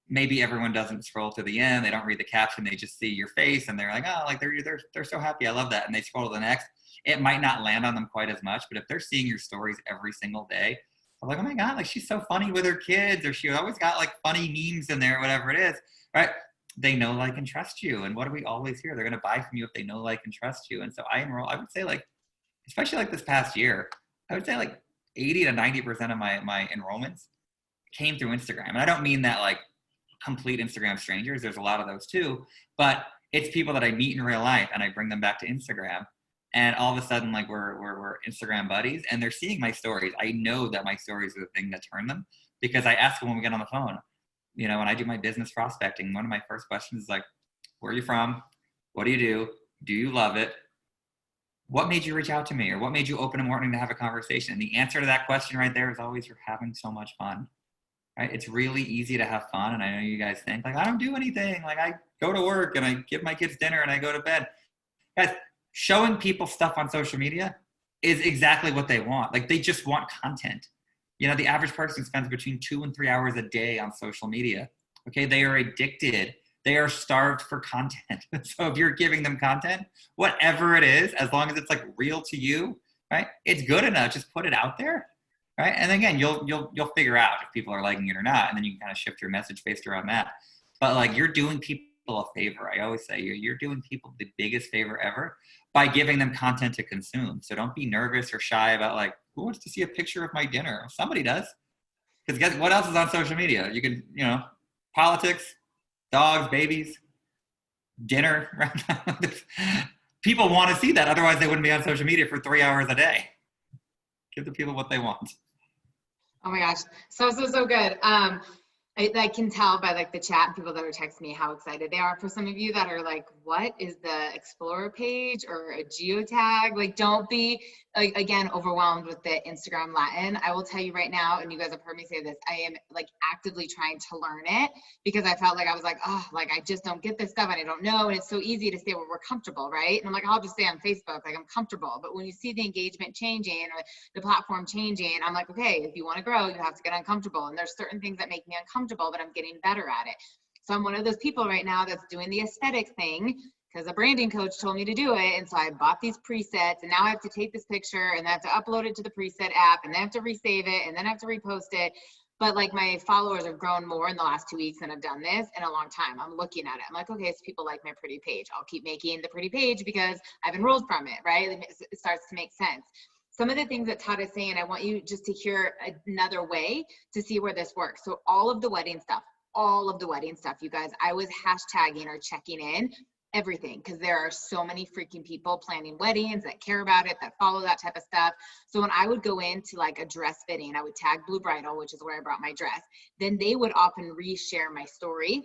Maybe everyone doesn't scroll to the end. They don't read the caption. They just see your face and they're like, oh, like they're so happy. I love that. And they scroll to the next. It might not land on them quite as much, but if they're seeing your stories every single day, I'm like, oh my God, like she's so funny with her kids, or she always got like funny memes in there, whatever it is, right? They know, like, and trust you. And what do we always hear? They're going to buy from you if they know, like, and trust you. And so I would say like, especially like this past year, I would say like 80 to 90% of my enrollments came through Instagram. And I don't mean that like complete Instagram strangers. There's a lot of those too, but it's people that I meet in real life and I bring them back to Instagram. And all of a sudden, like we're Instagram buddies and they're seeing my stories. I know that my stories are the thing that turn them because I ask them when we get on the phone. You know, when I do my business prospecting, one of my first questions is like, where are you from? What do you do? Do you love it? What made you reach out to me? Or what made you open a morning to have a conversation? And the answer to that question right there is always, you're having so much fun, right? It's really easy to have fun. And I know you guys think like, I don't do anything. Like I go to work and I give my kids dinner and I go to bed. Guys, showing people stuff on social media is exactly what they want. Like they just want content. You know, the average person spends between 2 and 3 hours a day on social media. Okay, they are addicted. They are starved for content. So if you're giving them content, whatever it is, as long as it's like real to you, right? It's good enough. Just put it out there, right? And again, you'll figure out if people are liking it or not, and then you can kind of shift your message based around that. But like you're doing people a favor. I always say you're doing people the biggest favor ever by giving them content to consume. So don't be nervous or shy about like, who wants to see a picture of my dinner? Somebody does. Because guess what else is on social media? You can, you know, politics, dogs, babies, dinner. People want to see that. Otherwise, they wouldn't be on social media for 3 hours a day. Give the people what they want. Oh my gosh. So good. I can tell by like the chat and people that are texting me how excited they are. For some of you that are like, what is the Explorer page or a geotag? Like, don't be, like, again, overwhelmed with the Instagram Latin. I will tell you right now, and you guys have heard me say this, I am like actively trying to learn it because I felt like I was like, oh, like I just don't get this stuff and I don't know. And it's so easy to say, well, we're comfortable, right? And I'm like, I'll just stay on Facebook, like I'm comfortable. But when you see the engagement changing or the platform changing, I'm like, okay, if you want to grow, you have to get uncomfortable. And there's certain things that make me uncomfortable, but I'm getting better at it. So I'm one of those people right now that's doing the aesthetic thing because a branding coach told me to do it. And so I bought these presets and now I have to take this picture and I have to upload it to the preset app and then I have to resave it and then I have to repost it. But like my followers have grown more in the last 2 weeks than I've done this in a long time. I'm looking at it. I'm like, okay, so people like my pretty page. I'll keep making the pretty page because I've enrolled from it, right? It starts to make sense. Some of the things that Todd is saying, I want you just to hear another way to see where this works. So all of the wedding stuff, you guys, I was hashtagging or checking in everything because there are so many freaking people planning weddings that care about it, that follow that type of stuff. So when I would go into like a dress fitting, I would tag Blue Bridal, which is where I brought my dress. Then they would often reshare my story.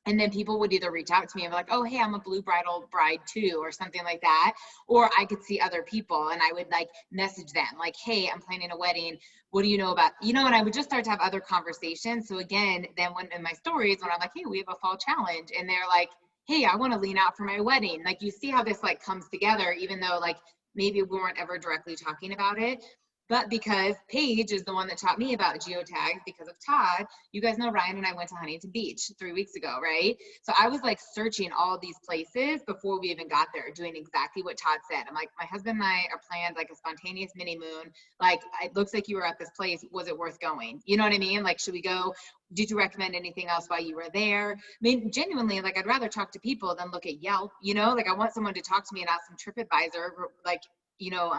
And then people would either reach out to me and be like, oh, hey, I'm a Blue Bridal bride too, or something like that. Or I could see other people and I would like message them like, hey, I'm planning a wedding. What do you know about, and I would just start to have other conversations. So again, then when in my stories, when I'm like, hey, we have a fall challenge and they're like, hey, I want to lean out for my wedding. Like you see how this like comes together, even though like maybe we weren't ever directly talking about it. But because Paige is the one that taught me about geotags, because of Todd, you guys know Ryan and I went to Huntington Beach 3 weeks ago, right? So I was like searching all these places before we even got there, doing exactly what Todd said. I'm like, my husband and I are planned like a spontaneous mini moon. Like, it looks like you were at this place. Was it worth going? You know what I mean? Like, should we go? Did you recommend anything else while you were there? I mean, genuinely, like, I'd rather talk to people than look at Yelp, you know? Like, I want someone to talk to me about some TripAdvisor, like, you know,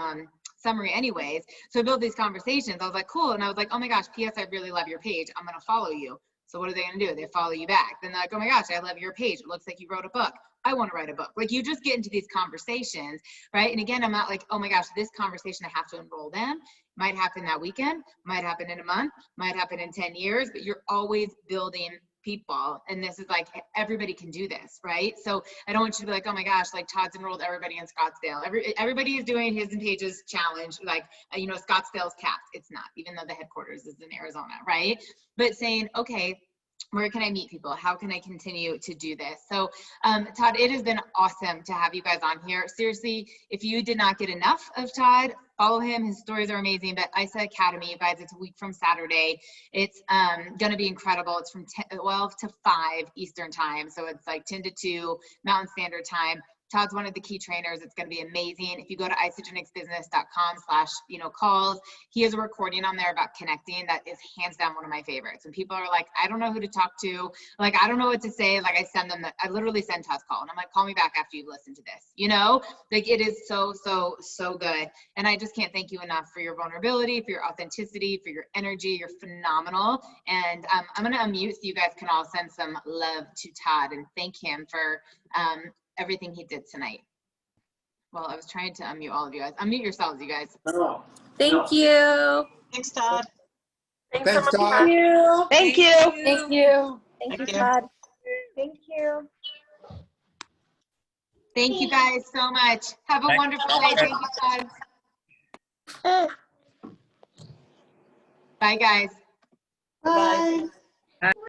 summary anyways. So I built these conversations. I was like, cool. And I was like, oh my gosh, PS, I really love your page. I'm going to follow you. So what are they going to do? They follow you back. Then they're like, oh my gosh, I love your page. It looks like you wrote a book. I want to write a book. Like, you just get into these conversations, right? And again, I'm not like, oh my gosh, this conversation, I have to enroll them. Might happen that weekend, might happen in a month, might happen in 10 years, but you're always building people. And this is like, everybody can do this, right? So I don't want you to be like, oh my gosh, like Todd's enrolled everybody in Scottsdale. Everybody is doing his and Paige's challenge. Like, you know, Scottsdale's capped. It's not, even though the headquarters is in Arizona, right? But saying, okay, where can I meet people? How can I continue to do this? So Todd, it has been awesome to have you guys on here. Seriously, if you did not get enough of Todd, follow him. His stories are amazing. But ISA Academy, you guys, it's a week from Saturday. It's going to be incredible. It's from 12 to 5 Eastern time. So it's like 10 to 2 Mountain Standard Time. Todd's one of the key trainers. It's going to be amazing. If you go to isagenixbusiness.com/calls, he has a recording on there about connecting that is hands down one of my favorites. And people are like, I don't know who to talk to. Like, I don't know what to say. Like, I literally send Todd's call and I'm like, call me back after you listen to this, you know, like it is so, so, so good. And I just can't thank you enough for your vulnerability, for your authenticity, for your energy. You're phenomenal. And I'm going to unmute so you guys can all send some love to Todd and thank him for, everything he did tonight. Well, I was trying to unmute all of you guys. Unmute yourselves, you guys. Thank you. Thanks, Todd. Thanks, so much, Todd. Todd. Thank you. Thank you. Thank you, you. Todd. Thank you. Thank you guys so much. Have a wonderful day. Thank you, Todd. Bye, guys. Bye.